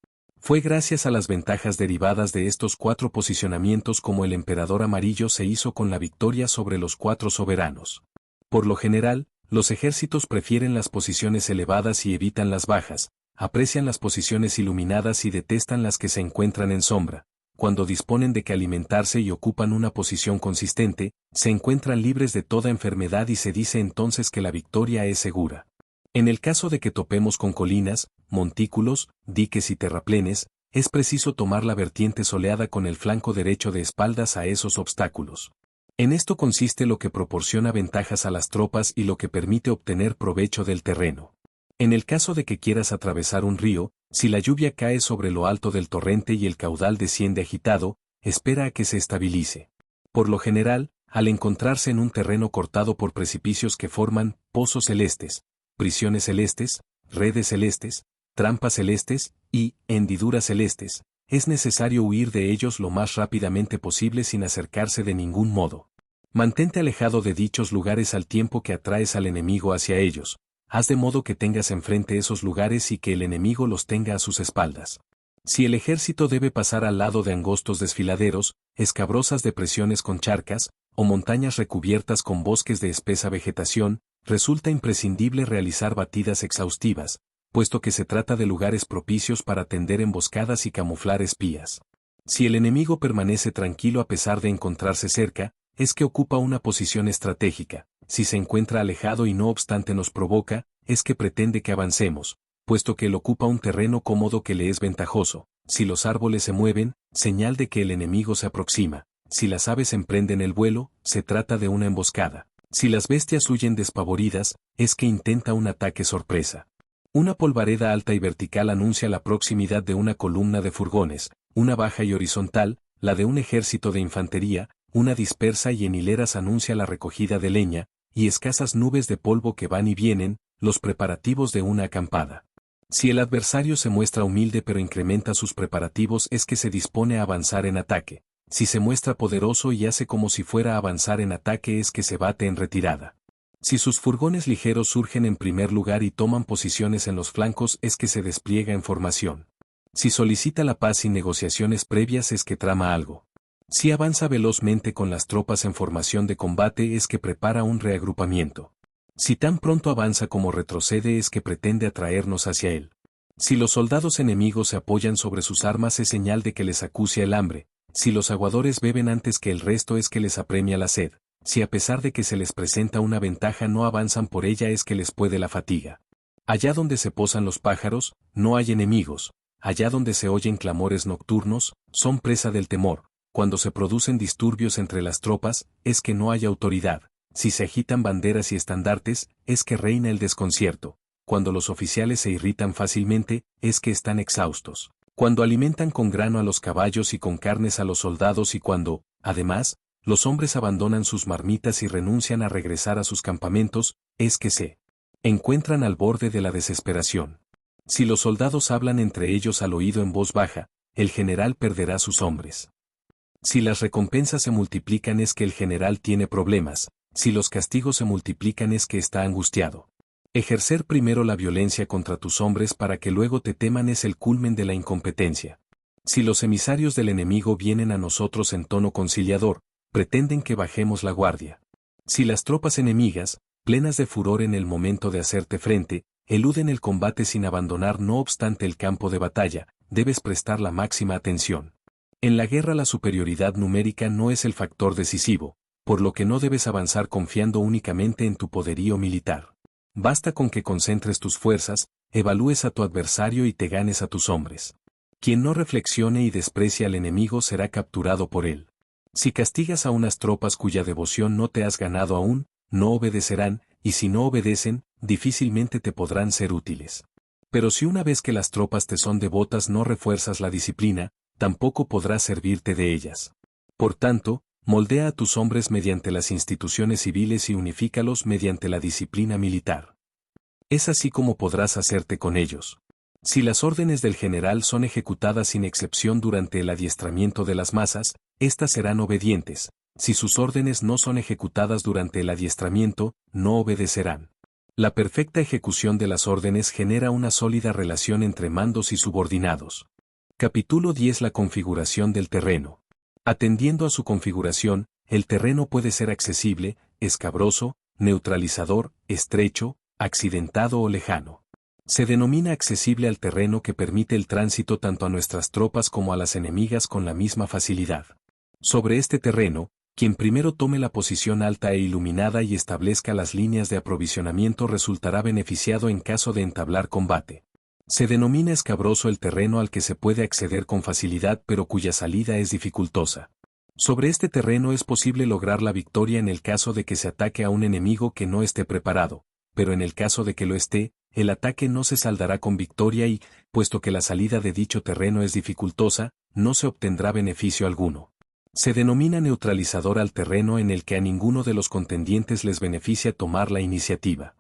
S1: Fue gracias a las ventajas derivadas de estos 4 posicionamientos como el emperador amarillo se hizo con la victoria sobre los 4 soberanos. Por lo general, los ejércitos prefieren las posiciones elevadas y evitan las bajas, aprecian las posiciones iluminadas y detestan las que se encuentran en sombra. Cuando disponen de que alimentarse y ocupan una posición consistente, se encuentran libres de toda enfermedad y se dice entonces que la victoria es segura. En el caso de que topemos con colinas, montículos, diques y terraplenes, es preciso tomar la vertiente soleada con el flanco derecho de espaldas a esos obstáculos. En esto consiste lo que proporciona ventajas a las tropas y lo que permite obtener provecho del terreno. En el caso de que quieras atravesar un río, si la lluvia cae sobre lo alto del torrente y el caudal desciende agitado, espera a que se estabilice. Por lo general, al encontrarse en un terreno cortado por precipicios que forman pozos celestes, prisiones celestes, redes celestes, trampas celestes y hendiduras celestes, es necesario huir de ellos lo más rápidamente posible sin acercarse de ningún modo. Mantente alejado de dichos lugares al tiempo que atraes al enemigo hacia ellos. Haz de modo que tengas enfrente esos lugares y que el enemigo los tenga a sus espaldas. Si el ejército debe pasar al lado de angostos desfiladeros, escabrosas depresiones con charcas, o montañas recubiertas con bosques de espesa vegetación, resulta imprescindible realizar batidas exhaustivas, puesto que se trata de lugares propicios para tender emboscadas y camuflar espías. Si el enemigo permanece tranquilo a pesar de encontrarse cerca, es que ocupa una posición estratégica. Si se encuentra alejado y no obstante nos provoca, es que pretende que avancemos, puesto que él ocupa un terreno cómodo que le es ventajoso. Si los árboles se mueven, señal de que el enemigo se aproxima. Si las aves emprenden el vuelo, se trata de una emboscada. Si las bestias huyen despavoridas, es que intenta un ataque sorpresa. Una polvareda alta y vertical anuncia la proximidad de una columna de furgones, una baja y horizontal, la de un ejército de infantería, una dispersa y en hileras anuncia la recogida de leña, y escasas nubes de polvo que van y vienen, los preparativos de una acampada. Si el adversario se muestra humilde pero incrementa sus preparativos es que se dispone a avanzar en ataque. Si se muestra poderoso y hace como si fuera a avanzar en ataque es que se bate en retirada. Si sus furgones ligeros surgen en primer lugar y toman posiciones en los flancos es que se despliega en formación. Si solicita la paz sin negociaciones previas es que trama algo. Si avanza velozmente con las tropas en formación de combate es que prepara un reagrupamiento. Si tan pronto avanza como retrocede es que pretende atraernos hacia él. Si los soldados enemigos se apoyan sobre sus armas es señal de que les acucia el hambre, si los aguadores beben antes que el resto es que les apremia la sed, si a pesar de que se les presenta una ventaja no avanzan por ella es que les puede la fatiga. Allá donde se posan los pájaros, no hay enemigos, allá donde se oyen clamores nocturnos, son presa del temor, cuando se producen disturbios entre las tropas, es que no hay autoridad, si se agitan banderas y estandartes, es que reina el desconcierto, cuando los oficiales se irritan fácilmente, es que están exhaustos, cuando alimentan con grano a los caballos y con carnes a los soldados y cuando, además, los hombres abandonan sus marmitas y renuncian a regresar a sus campamentos, es que se encuentran al borde de la desesperación. Si los soldados hablan entre ellos al oído en voz baja, el general perderá sus hombres. Si las recompensas se multiplican es que el general tiene problemas, si los castigos se multiplican es que está angustiado. Ejercer primero la violencia contra tus hombres para que luego te teman es el culmen de la incompetencia. Si los emisarios del enemigo vienen a nosotros en tono conciliador, pretenden que bajemos la guardia. Si las tropas enemigas, plenas de furor en el momento de hacerte frente, eluden el combate sin abandonar no obstante el campo de batalla, debes prestar la máxima atención. En la guerra la superioridad numérica no es el factor decisivo, por lo que no debes avanzar confiando únicamente en tu poderío militar. Basta con que concentres tus fuerzas, evalúes a tu adversario y te ganes a tus hombres. Quien no reflexione y desprecia al enemigo será capturado por él. Si castigas a unas tropas cuya devoción no te has ganado aún, no obedecerán, y si no obedecen, difícilmente te podrán ser útiles. Pero si una vez que las tropas te son devotas no refuerzas la disciplina, tampoco podrás servirte de ellas. Por tanto, moldea a tus hombres mediante las instituciones civiles y unifícalos mediante la disciplina militar. Es así como podrás hacerte con ellos. Si las órdenes del general son ejecutadas sin excepción durante el adiestramiento de las masas, éstas serán obedientes. Si sus órdenes no son ejecutadas durante el adiestramiento, no obedecerán. La perfecta ejecución de las órdenes genera una sólida relación entre mandos y subordinados. Capítulo 10. La configuración del terreno. Atendiendo a su configuración, el terreno puede ser accesible, escabroso, neutralizador, estrecho, accidentado o lejano. Se denomina accesible al terreno que permite el tránsito tanto a nuestras tropas como a las enemigas con la misma facilidad. Sobre este terreno, quien primero tome la posición alta e iluminada y establezca las líneas de aprovisionamiento resultará beneficiado en caso de entablar combate. Se denomina escabroso el terreno al que se puede acceder con facilidad pero cuya salida es dificultosa. Sobre este terreno es posible lograr la victoria en el caso de que se ataque a un enemigo que no esté preparado, pero en el caso de que lo esté, el ataque no se saldará con victoria y, puesto que la salida de dicho terreno es dificultosa, no se obtendrá beneficio alguno. Se denomina neutralizador al terreno en el que a ninguno de los contendientes les beneficia tomar la iniciativa.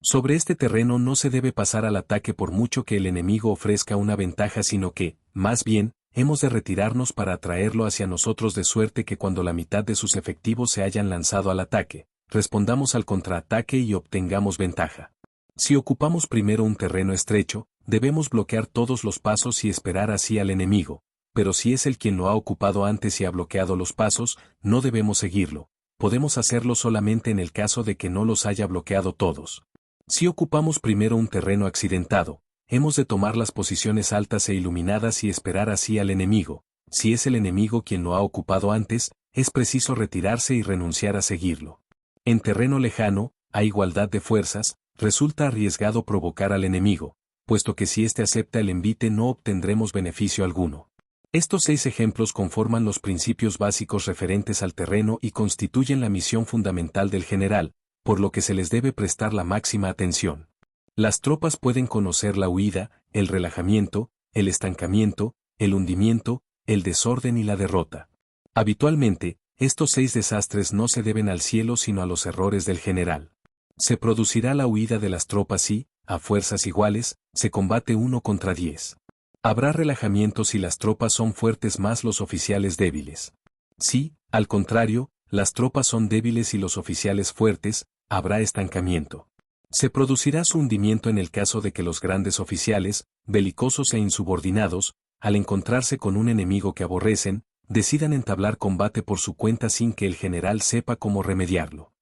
S1: Sobre este terreno no se debe pasar al ataque por mucho que el enemigo ofrezca una ventaja sino que, más bien, hemos de retirarnos para atraerlo hacia nosotros de suerte que cuando la mitad de sus efectivos se hayan lanzado al ataque, respondamos al contraataque y obtengamos ventaja. Si ocupamos primero un terreno estrecho, debemos bloquear todos los pasos y esperar así al enemigo, pero si es él quien lo ha ocupado antes y ha bloqueado los pasos, no debemos seguirlo, podemos hacerlo solamente en el caso de que no los haya bloqueado todos. Si ocupamos primero un terreno accidentado, hemos de tomar las posiciones altas e iluminadas y esperar así al enemigo. Si es el enemigo quien lo ha ocupado antes, es preciso retirarse y renunciar a seguirlo. En terreno lejano, a igualdad de fuerzas, resulta arriesgado provocar al enemigo, puesto que si éste acepta el envite no obtendremos beneficio alguno. Estos 6 ejemplos conforman los principios básicos referentes al terreno y constituyen la misión fundamental del general, por lo que se les debe prestar la máxima atención. Las tropas pueden conocer la huida, el relajamiento, el estancamiento, el hundimiento, el desorden y la derrota. Habitualmente, estos 6 desastres no se deben al cielo sino a los errores del general. Se producirá la huida de las tropas si, a fuerzas iguales, se combate 1 contra 10. Habrá relajamiento si las tropas son fuertes más los oficiales débiles. Si, al contrario, las tropas son débiles y los oficiales fuertes, habrá estancamiento. Se producirá su hundimiento en el caso de que los grandes oficiales, belicosos e insubordinados, al encontrarse con un enemigo que aborrecen, decidan entablar combate por su cuenta sin que el general sepa cómo remediarlo.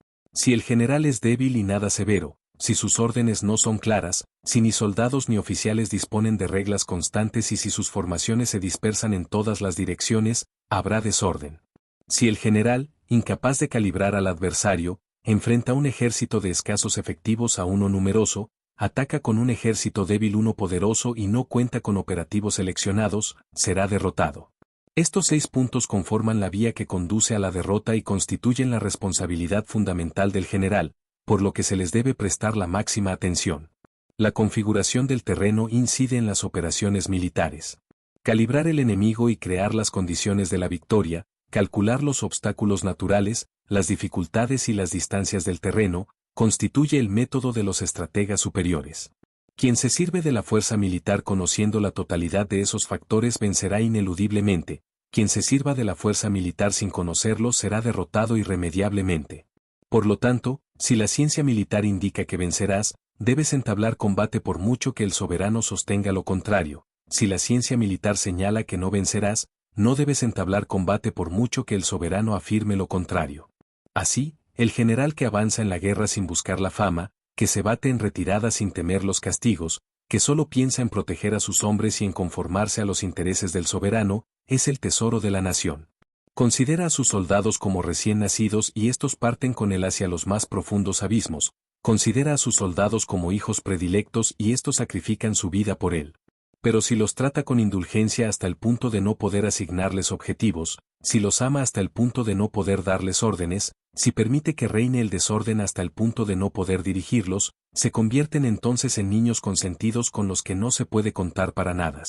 S1: Si el general es débil y nada severo, si sus órdenes no son claras, si ni soldados ni oficiales disponen de reglas constantes y si sus formaciones se dispersan en todas las direcciones, habrá desorden. Si el general, incapaz de calibrar al adversario, enfrenta un ejército de escasos efectivos a uno numeroso, ataca con un ejército débil uno poderoso y no cuenta con operativos seleccionados, será derrotado. Estos 6 puntos conforman la vía que conduce a la derrota y constituyen la responsabilidad fundamental del general, por lo que se les debe prestar la máxima atención. La configuración del terreno incide en las operaciones militares. Calibrar el enemigo y crear las condiciones de la victoria, calcular los obstáculos naturales, las dificultades y las distancias del terreno, constituye el método de los estrategas superiores. Quien se sirve de la fuerza militar conociendo la totalidad de esos factores vencerá ineludiblemente, quien se sirva de la fuerza militar sin conocerlo será derrotado irremediablemente. Por lo tanto, si la ciencia militar indica que vencerás, debes entablar combate por mucho que el soberano sostenga lo contrario. Si la ciencia militar señala que no vencerás, no debes entablar combate por mucho que el soberano afirme lo contrario. Así, el general que avanza en la guerra sin buscar la fama, que se bate en retirada sin temer los castigos, que solo piensa en proteger a sus hombres y en conformarse a los intereses del soberano, es el tesoro de la nación. Considera a sus soldados como recién nacidos y estos parten con él hacia los más profundos abismos. Considera a sus soldados como hijos predilectos y estos sacrifican su vida por él. Pero si los trata con indulgencia hasta el punto de no poder asignarles objetivos, si los ama hasta el punto de no poder darles órdenes, si permite que reine el desorden hasta el punto de no poder dirigirlos, se convierten entonces en niños consentidos con los que no se puede contar para nada.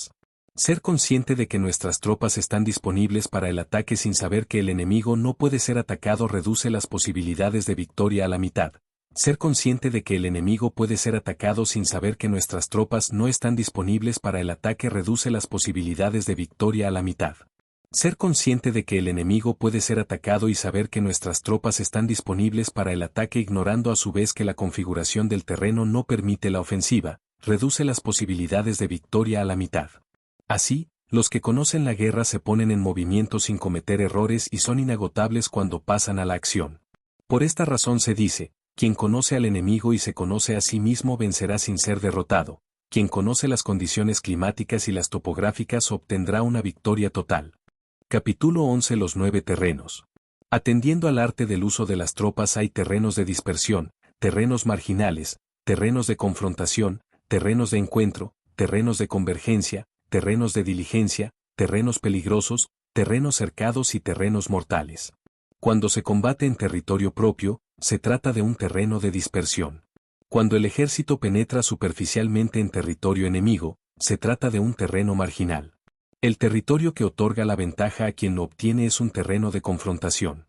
S1: Ser consciente de que nuestras tropas están disponibles para el ataque sin saber que el enemigo no puede ser atacado reduce las posibilidades de victoria a la mitad. Ser consciente de que el enemigo puede ser atacado sin saber que nuestras tropas no están disponibles para el ataque reduce las posibilidades de victoria a la mitad. Ser consciente de que el enemigo puede ser atacado y saber que nuestras tropas están disponibles para el ataque ignorando a su vez que la configuración del terreno no permite la ofensiva, reduce las posibilidades de victoria a la mitad. Así, los que conocen la guerra se ponen en movimiento sin cometer errores y son inagotables cuando pasan a la acción. Por esta razón se dice, quien conoce al enemigo y se conoce a sí mismo vencerá sin ser derrotado. Quien conoce las condiciones climáticas y las topográficas obtendrá una victoria total. Capítulo 11 Los 9 terrenos. Atendiendo al arte del uso de las tropas hay terrenos de dispersión, terrenos marginales, terrenos de confrontación, terrenos de encuentro, terrenos de convergencia, terrenos de diligencia, terrenos peligrosos, terrenos cercados y terrenos mortales. Cuando se combate en territorio propio, se trata de un terreno de dispersión. Cuando el ejército penetra superficialmente en territorio enemigo, se trata de un terreno marginal. El territorio que otorga la ventaja a quien lo obtiene es un terreno de confrontación.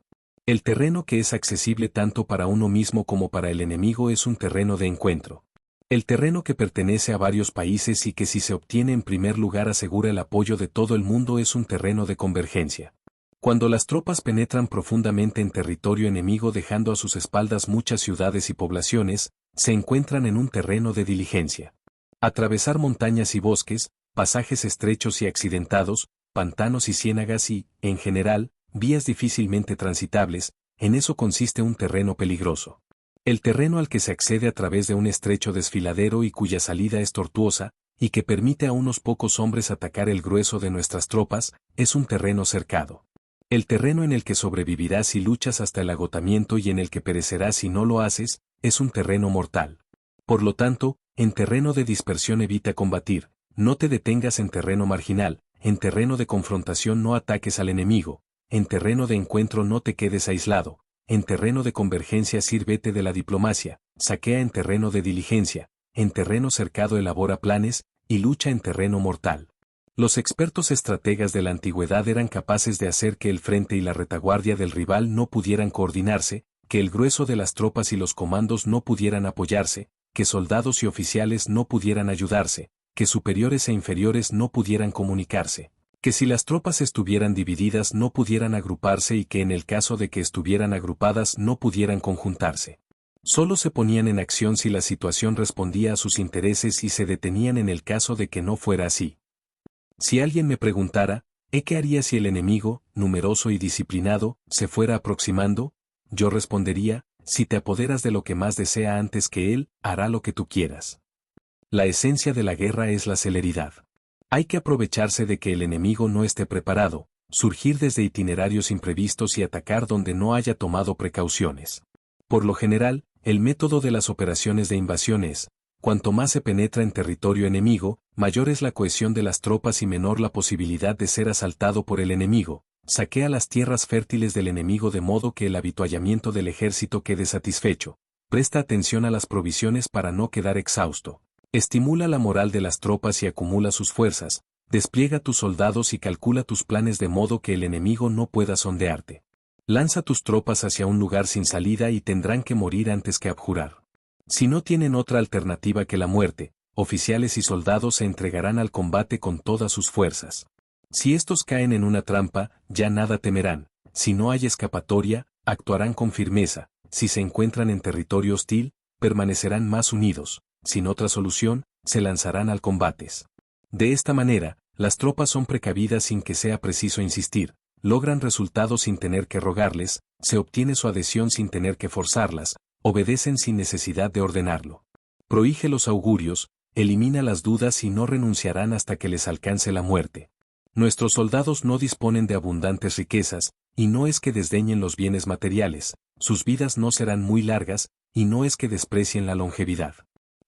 S1: El terreno que es accesible tanto para uno mismo como para el enemigo es un terreno de encuentro. El terreno que pertenece a varios países y que si se obtiene en primer lugar asegura el apoyo de todo el mundo es un terreno de convergencia. Cuando las tropas penetran profundamente en territorio enemigo dejando a sus espaldas muchas ciudades y poblaciones, se encuentran en un terreno de diligencia. Atravesar montañas y bosques, pasajes estrechos y accidentados, pantanos y ciénagas y, en general, vías difícilmente transitables, en eso consiste un terreno peligroso. El terreno al que se accede a través de un estrecho desfiladero y cuya salida es tortuosa, y que permite a unos pocos hombres atacar el grueso de nuestras tropas, es un terreno cercado. El terreno en el que sobrevivirás si luchas hasta el agotamiento y en el que perecerás si no lo haces, es un terreno mortal. Por lo tanto, en terreno de dispersión evita combatir, no te detengas en terreno marginal, en terreno de confrontación no ataques al enemigo, en terreno de encuentro no te quedes aislado, en terreno de convergencia sírvete de la diplomacia, saquea en terreno de diligencia, en terreno cercado elabora planes, y lucha en terreno mortal. Los expertos estrategas de la antigüedad eran capaces de hacer que el frente y la retaguardia del rival no pudieran coordinarse, que el grueso de las tropas y los comandos no pudieran apoyarse, que soldados y oficiales no pudieran ayudarse, que superiores e inferiores no pudieran comunicarse, que si las tropas estuvieran divididas no pudieran agruparse y que en el caso de que estuvieran agrupadas no pudieran conjuntarse. Solo se ponían en acción si la situación respondía a sus intereses y se detenían en el caso de que no fuera así. Si alguien me preguntara, ¿qué haría si el enemigo, numeroso y disciplinado, se fuera aproximando? Yo respondería, si te apoderas de lo que más desea antes que él, hará lo que tú quieras. La esencia de la guerra es la celeridad. Hay que aprovecharse de que el enemigo no esté preparado, surgir desde itinerarios imprevistos y atacar donde no haya tomado precauciones. Por lo general, el método de las operaciones de invasión es, cuanto más se penetra en territorio enemigo, mayor es la cohesión de las tropas y menor la posibilidad de ser asaltado por el enemigo. Saquea las tierras fértiles del enemigo de modo que el avituallamiento del ejército quede satisfecho. Presta atención a las provisiones para no quedar exhausto. Estimula la moral de las tropas y acumula sus fuerzas. Despliega tus soldados y calcula tus planes de modo que el enemigo no pueda sondearte. Lanza tus tropas hacia un lugar sin salida y tendrán que morir antes que abjurar. Si no tienen otra alternativa que la muerte, oficiales y soldados se entregarán al combate con todas sus fuerzas. Si estos caen en una trampa, ya nada temerán. Si no hay escapatoria, actuarán con firmeza. Si se encuentran en territorio hostil, permanecerán más unidos. Sin otra solución, se lanzarán al combate. De esta manera, las tropas son precavidas sin que sea preciso insistir, logran resultados sin tener que rogarles, se obtiene su adhesión sin tener que forzarlas, obedecen sin necesidad de ordenarlo. Prohíge los augurios, elimina las dudas y no renunciarán hasta que les alcance la muerte. Nuestros soldados no disponen de abundantes riquezas, y no es que desdeñen los bienes materiales, sus vidas no serán muy largas, y no es que desprecien la longevidad.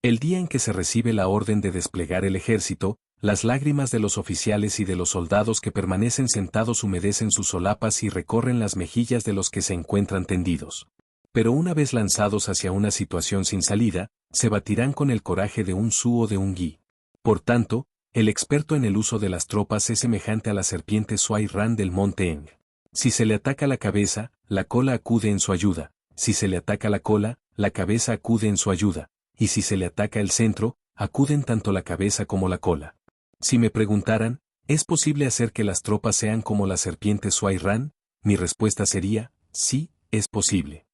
S1: El día en que se recibe la orden de desplegar el ejército, las lágrimas de los oficiales y de los soldados que permanecen sentados humedecen sus solapas y recorren las mejillas de los que se encuentran tendidos. Pero una vez lanzados hacia una situación sin salida, se batirán con el coraje de un Su o de un Yi. Por tanto, el experto en el uso de las tropas es semejante a la serpiente Suai Ran del monte Eng. Si se le ataca la cabeza, la cola acude en su ayuda, si se le ataca la cola, la cabeza acude en su ayuda, y si se le ataca el centro, acuden tanto la cabeza como la cola. Si me preguntaran, ¿es posible hacer que las tropas sean como la serpiente Suai Ran? Mi respuesta sería, sí, es posible.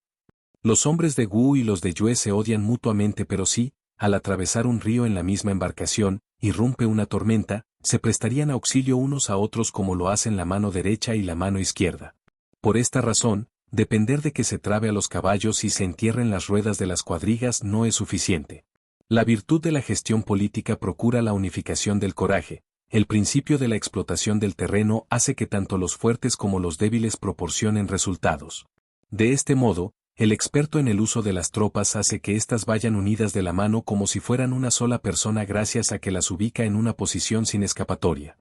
S1: Los hombres de Wu y los de Yue se odian mutuamente, pero sí, al atravesar un río en la misma embarcación, irrumpe una tormenta, se prestarían auxilio unos a otros como lo hacen la mano derecha y la mano izquierda. Por esta razón, depender de que se trabe a los caballos y se entierren las ruedas de las cuadrigas no es suficiente. La virtud de la gestión política procura la unificación del coraje. El principio de la explotación del terreno hace que tanto los fuertes como los débiles proporcionen resultados. De este modo, el experto en el uso de las tropas hace que éstas vayan unidas de la mano como si fueran una sola persona gracias a que las ubica en una posición sin escapatoria.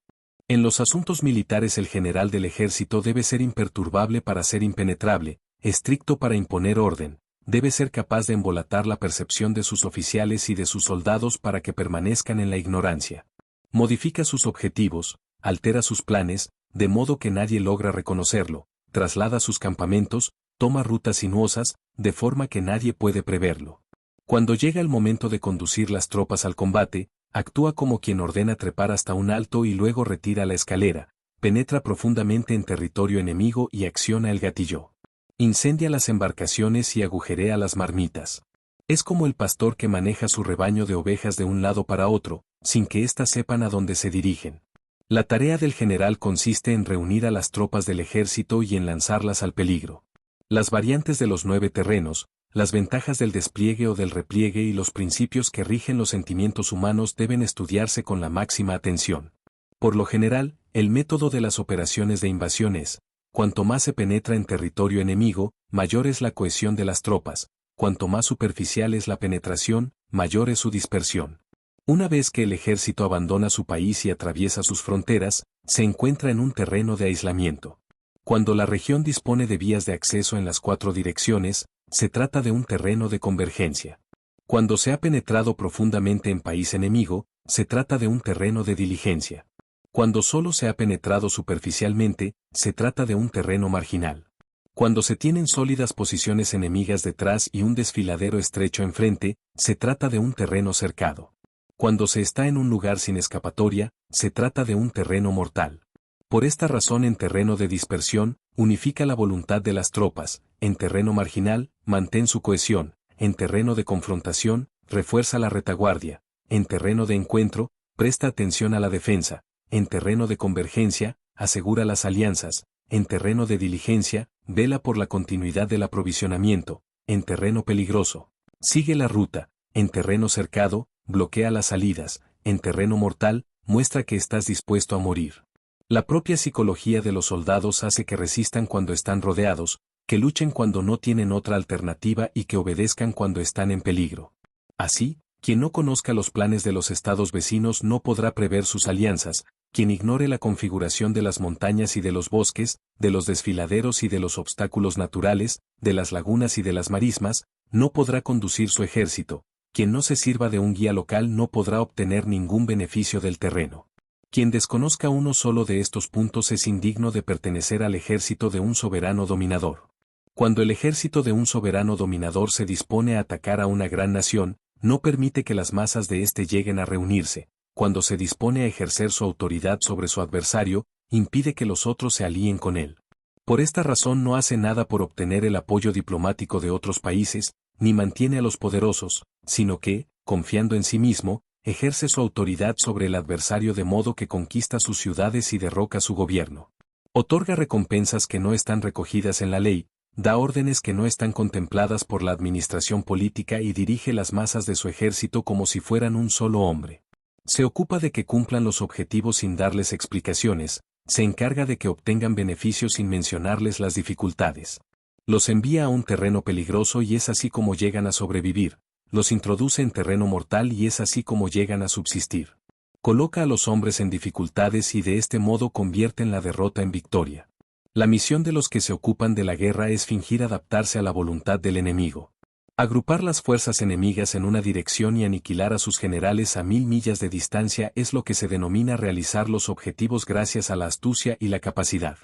S1: En los asuntos militares el general del ejército debe ser imperturbable para ser impenetrable, estricto para imponer orden, debe ser capaz de embolatar la percepción de sus oficiales y de sus soldados para que permanezcan en la ignorancia. Modifica sus objetivos, altera sus planes, de modo que nadie logra reconocerlo, traslada sus campamentos, toma rutas sinuosas, de forma que nadie puede preverlo. Cuando llega el momento de conducir las tropas al combate, actúa como quien ordena trepar hasta un alto y luego retira la escalera, penetra profundamente en territorio enemigo y acciona el gatillo. Incendia las embarcaciones y agujerea las marmitas. Es como el pastor que maneja su rebaño de ovejas de un lado para otro, sin que éstas sepan a dónde se dirigen. La tarea del general consiste en reunir a las tropas del ejército y en lanzarlas al peligro. Las variantes de los 9 terrenos, las ventajas del despliegue o del repliegue y los principios que rigen los sentimientos humanos deben estudiarse con la máxima atención. Por lo general, el método de las operaciones de invasión es, cuanto más se penetra en territorio enemigo, mayor es la cohesión de las tropas, cuanto más superficial es la penetración, mayor es su dispersión. Una vez que el ejército abandona su país y atraviesa sus fronteras, se encuentra en un terreno de aislamiento. Cuando la región dispone de vías de acceso en las 4 direcciones, se trata de un terreno de convergencia. Cuando se ha penetrado profundamente en país enemigo, se trata de un terreno de diligencia. Cuando solo se ha penetrado superficialmente, se trata de un terreno marginal. Cuando se tienen sólidas posiciones enemigas detrás y un desfiladero estrecho enfrente, se trata de un terreno cercado. Cuando se está en un lugar sin escapatoria, se trata de un terreno mortal. Por esta razón en terreno de dispersión, unifica la voluntad de las tropas, en terreno marginal, mantén su cohesión, en terreno de confrontación, refuerza la retaguardia, en terreno de encuentro, presta atención a la defensa, en terreno de convergencia, asegura las alianzas, en terreno de diligencia, vela por la continuidad del aprovisionamiento, en terreno peligroso. Sigue la ruta, en terreno cercado, bloquea las salidas, en terreno mortal, muestra que estás dispuesto a morir. La propia psicología de los soldados hace que resistan cuando están rodeados, que luchen cuando no tienen otra alternativa y que obedezcan cuando están en peligro. Así, quien no conozca los planes de los estados vecinos no podrá prever sus alianzas, quien ignore la configuración de las montañas y de los bosques, de los desfiladeros y de los obstáculos naturales, de las lagunas y de las marismas, no podrá conducir su ejército, quien no se sirva de un guía local no podrá obtener ningún beneficio del terreno. Quien desconozca uno solo de estos puntos es indigno de pertenecer al ejército de un soberano dominador. Cuando el ejército de un soberano dominador se dispone a atacar a una gran nación, no permite que las masas de éste lleguen a reunirse. Cuando se dispone a ejercer su autoridad sobre su adversario, impide que los otros se alíen con él. Por esta razón no hace nada por obtener el apoyo diplomático de otros países, ni mantiene a los poderosos, sino que, confiando en sí mismo, ejerce su autoridad sobre el adversario de modo que conquista sus ciudades y derroca su gobierno. Otorga recompensas que no están recogidas en la ley, da órdenes que no están contempladas por la administración política y dirige las masas de su ejército como si fueran un solo hombre. Se ocupa de que cumplan los objetivos sin darles explicaciones, se encarga de que obtengan beneficios sin mencionarles las dificultades. Los envía a un terreno peligroso y es así como llegan a sobrevivir, los introduce en terreno mortal y es así como llegan a subsistir. Coloca a los hombres en dificultades y de este modo convierten la derrota en victoria. La misión de los que se ocupan de la guerra es fingir adaptarse a la voluntad del enemigo. Agrupar las fuerzas enemigas en una dirección y aniquilar a sus generales a 1000 millas de distancia es lo que se denomina realizar los objetivos gracias a la astucia y la capacidad.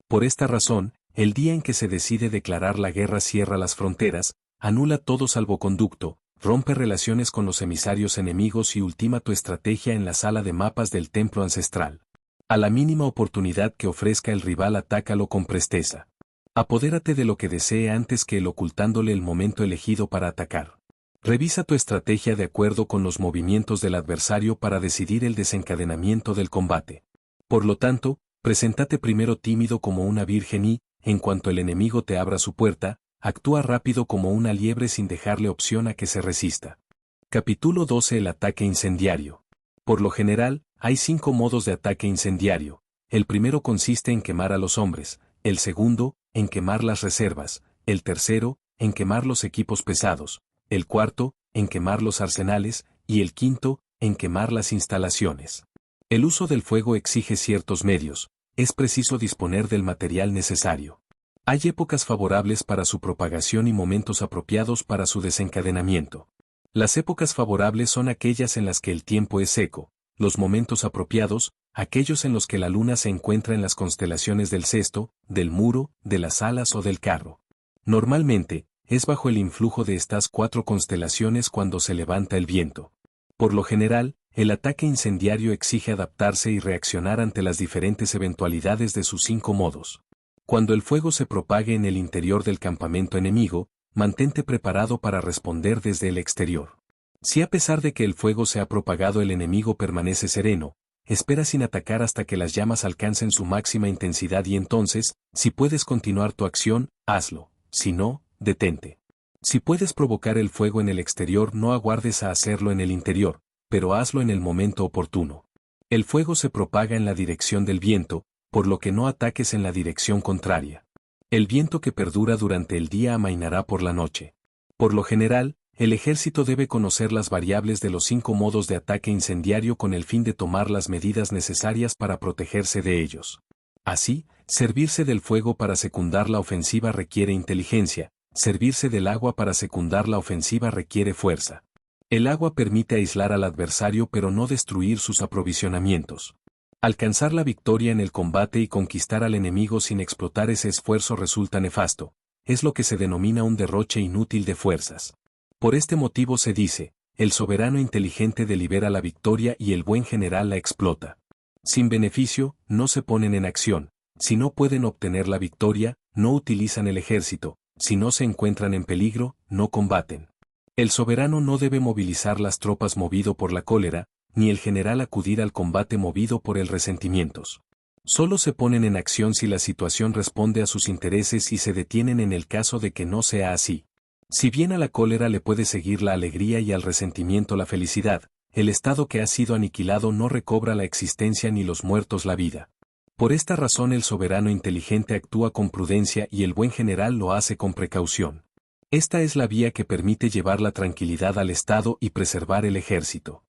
S1: Por esta razón, el día en que se decide declarar la guerra cierra las fronteras, anula todo salvoconducto, rompe relaciones con los emisarios enemigos y ultima tu estrategia en la sala de mapas del templo ancestral. A la mínima oportunidad que ofrezca el rival atácalo con presteza. Apodérate de lo que desee antes que él ocultándole el momento elegido para atacar. Revisa tu estrategia de acuerdo con los movimientos del adversario para decidir el desencadenamiento del combate. Por lo tanto, preséntate primero tímido como una virgen y, en cuanto el enemigo te abra su puerta, actúa rápido como una liebre sin dejarle opción a que se resista. Capítulo 12. El ataque incendiario. Por lo general, hay 5 modos de ataque incendiario. El primero consiste en quemar a los hombres, el segundo, en quemar las reservas, el tercero, en quemar los equipos pesados, el cuarto, en quemar los arsenales, y el quinto, en quemar las instalaciones. El uso del fuego exige ciertos medios, es preciso disponer del material necesario. Hay épocas favorables para su propagación y momentos apropiados para su desencadenamiento. Las épocas favorables son aquellas en las que el tiempo es seco, los momentos apropiados, aquellos en los que la luna se encuentra en las constelaciones del cesto, del muro, de las alas o del carro. Normalmente, es bajo el influjo de estas 4 constelaciones cuando se levanta el viento. Por lo general, el ataque incendiario exige adaptarse y reaccionar ante las diferentes eventualidades de sus 5 modos. Cuando el fuego se propague en el interior del campamento enemigo, mantente preparado para responder desde el exterior. Si a pesar de que el fuego se ha propagado el enemigo permanece sereno, espera sin atacar hasta que las llamas alcancen su máxima intensidad y entonces, si puedes continuar tu acción, hazlo, si no, detente. Si puedes provocar el fuego en el exterior no aguardes a hacerlo en el interior, pero hazlo en el momento oportuno. El fuego se propaga en la dirección del viento, por lo que no ataques en la dirección contraria. El viento que perdura durante el día amainará por la noche. Por lo general, el ejército debe conocer las variables de los 5 modos de ataque incendiario con el fin de tomar las medidas necesarias para protegerse de ellos. Así, servirse del fuego para secundar la ofensiva requiere inteligencia, servirse del agua para secundar la ofensiva requiere fuerza. El agua permite aislar al adversario pero no destruir sus aprovisionamientos. Alcanzar la victoria en el combate y conquistar al enemigo sin explotar ese esfuerzo resulta nefasto, es lo que se denomina un derroche inútil de fuerzas. Por este motivo se dice, el soberano inteligente delibera la victoria y el buen general la explota. Sin beneficio, no se ponen en acción, si no pueden obtener la victoria, no utilizan el ejército, si no se encuentran en peligro, no combaten. El soberano no debe movilizar las tropas movido por la cólera, ni el general acudir al combate movido por el resentimientos. Solo se ponen en acción si la situación responde a sus intereses y se detienen en el caso de que no sea así. Si bien a la cólera le puede seguir la alegría y al resentimiento la felicidad, el estado que ha sido aniquilado no recobra la existencia ni los muertos la vida. Por esta razón el soberano inteligente actúa con prudencia y el buen general lo hace con precaución. Esta es la vía que permite llevar la tranquilidad al Estado y preservar el ejército.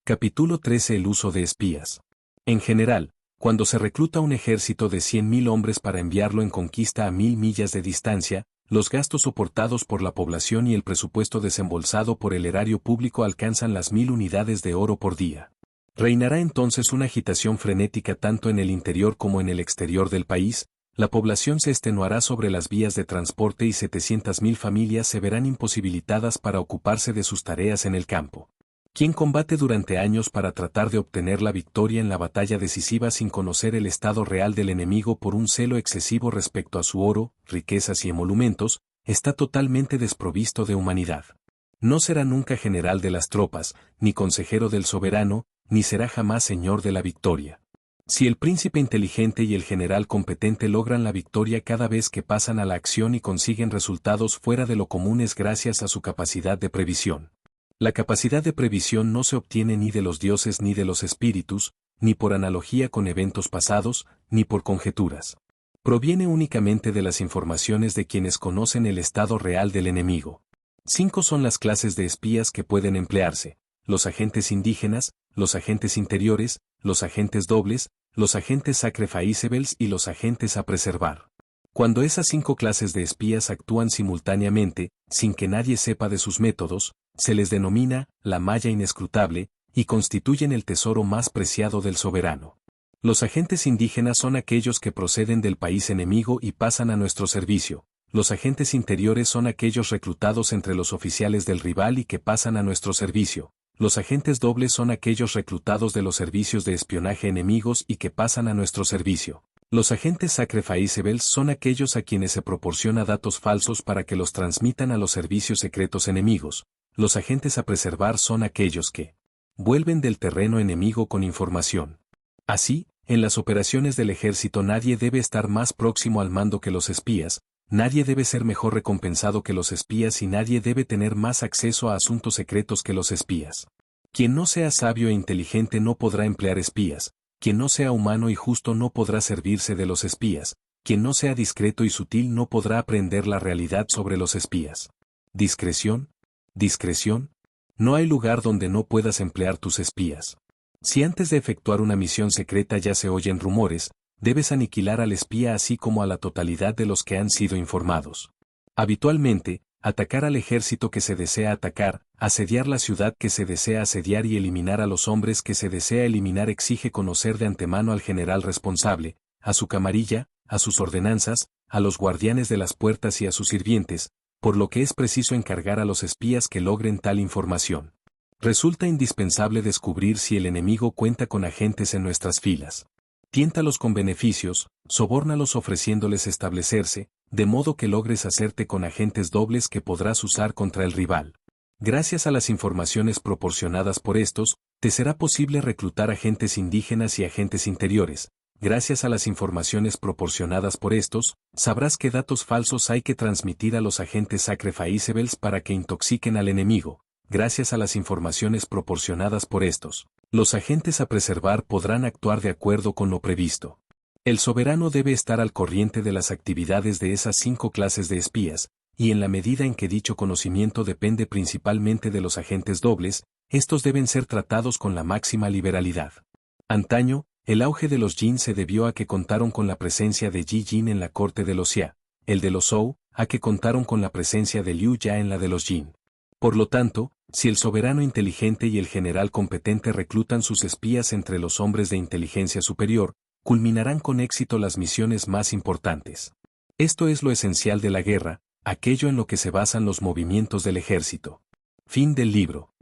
S1: Capítulo 13. El uso de espías. En general, cuando se recluta un ejército de 100.000 hombres para enviarlo en conquista a 1.000 millas de distancia, los gastos soportados por la población y el presupuesto desembolsado por el erario público alcanzan las 1.000 unidades de oro por día. Reinará entonces una agitación frenética tanto en el interior como en el exterior del país, la población se extenuará sobre las vías de transporte y 700.000 familias se verán imposibilitadas para ocuparse de sus tareas en el campo. Quien combate durante años para tratar de obtener la victoria en la batalla decisiva sin conocer el estado real del enemigo por un celo excesivo respecto a su oro, riquezas y emolumentos, está totalmente desprovisto de humanidad. No será nunca general de las tropas, ni consejero del soberano, ni será jamás señor de la victoria. Si el príncipe inteligente y el general competente logran la victoria cada vez que pasan a la acción y consiguen resultados fuera de lo común es gracias a su capacidad de previsión. La capacidad de previsión no se obtiene ni de los dioses ni de los espíritus, ni por analogía con eventos pasados, ni por conjeturas. Proviene únicamente de las informaciones de quienes conocen el estado real del enemigo. 5 son las clases de espías que pueden emplearse: los agentes indígenas, los agentes interiores, los agentes dobles, los agentes sacrificables y los agentes a preservar. Cuando esas 5 clases de espías actúan simultáneamente, sin que nadie sepa de sus métodos, se les denomina la malla inescrutable, y constituyen el tesoro más preciado del soberano. Los agentes indígenas son aquellos que proceden del país enemigo y pasan a nuestro servicio. Los agentes interiores son aquellos reclutados entre los oficiales del rival y que pasan a nuestro servicio. Los agentes dobles son aquellos reclutados de los servicios de espionaje enemigos y que pasan a nuestro servicio. Los agentes sacrificables son aquellos a quienes se proporciona datos falsos para que los transmitan a los servicios secretos enemigos. Los agentes a preservar son aquellos que vuelven del terreno enemigo con información. Así, en las operaciones del ejército nadie debe estar más próximo al mando que los espías, nadie debe ser mejor recompensado que los espías y nadie debe tener más acceso a asuntos secretos que los espías. Quien no sea sabio e inteligente no podrá emplear espías, quien no sea humano y justo no podrá servirse de los espías, quien no sea discreto y sutil no podrá aprender la realidad sobre los espías. Discreción. Discreción. No hay lugar donde no puedas emplear tus espías. Si antes de efectuar una misión secreta ya se oyen rumores, debes aniquilar al espía así como a la totalidad de los que han sido informados. Habitualmente, atacar al ejército que se desea atacar, asediar la ciudad que se desea asediar y eliminar a los hombres que se desea eliminar exige conocer de antemano al general responsable, a su camarilla, a sus ordenanzas, a los guardianes de las puertas y a sus sirvientes, por lo que es preciso encargar a los espías que logren tal información. Resulta indispensable descubrir si el enemigo cuenta con agentes en nuestras filas. Tiéntalos con beneficios, sobórnalos ofreciéndoles establecerse, de modo que logres hacerte con agentes dobles que podrás usar contra el rival. Gracias a las informaciones proporcionadas por estos, te será posible reclutar agentes indígenas y agentes interiores. Gracias a las informaciones proporcionadas por estos, sabrás qué datos falsos hay que transmitir a los agentes sacrificables para que intoxiquen al enemigo. Gracias a las informaciones proporcionadas por estos, los agentes a preservar podrán actuar de acuerdo con lo previsto. El soberano debe estar al corriente de las actividades de esas 5 clases de espías, y en la medida en que dicho conocimiento depende principalmente de los agentes dobles, estos deben ser tratados con la máxima liberalidad. Antaño, el auge de los Jin se debió a que contaron con la presencia de Yi Jin en la corte de los Xia, el de los Zhou, a que contaron con la presencia de Liu Ya en la de los Jin. Por lo tanto, si el soberano inteligente y el general competente reclutan sus espías entre los hombres de inteligencia superior, culminarán con éxito las misiones más importantes. Esto es lo esencial de la guerra, aquello en lo que se basan los movimientos del ejército. Fin del libro.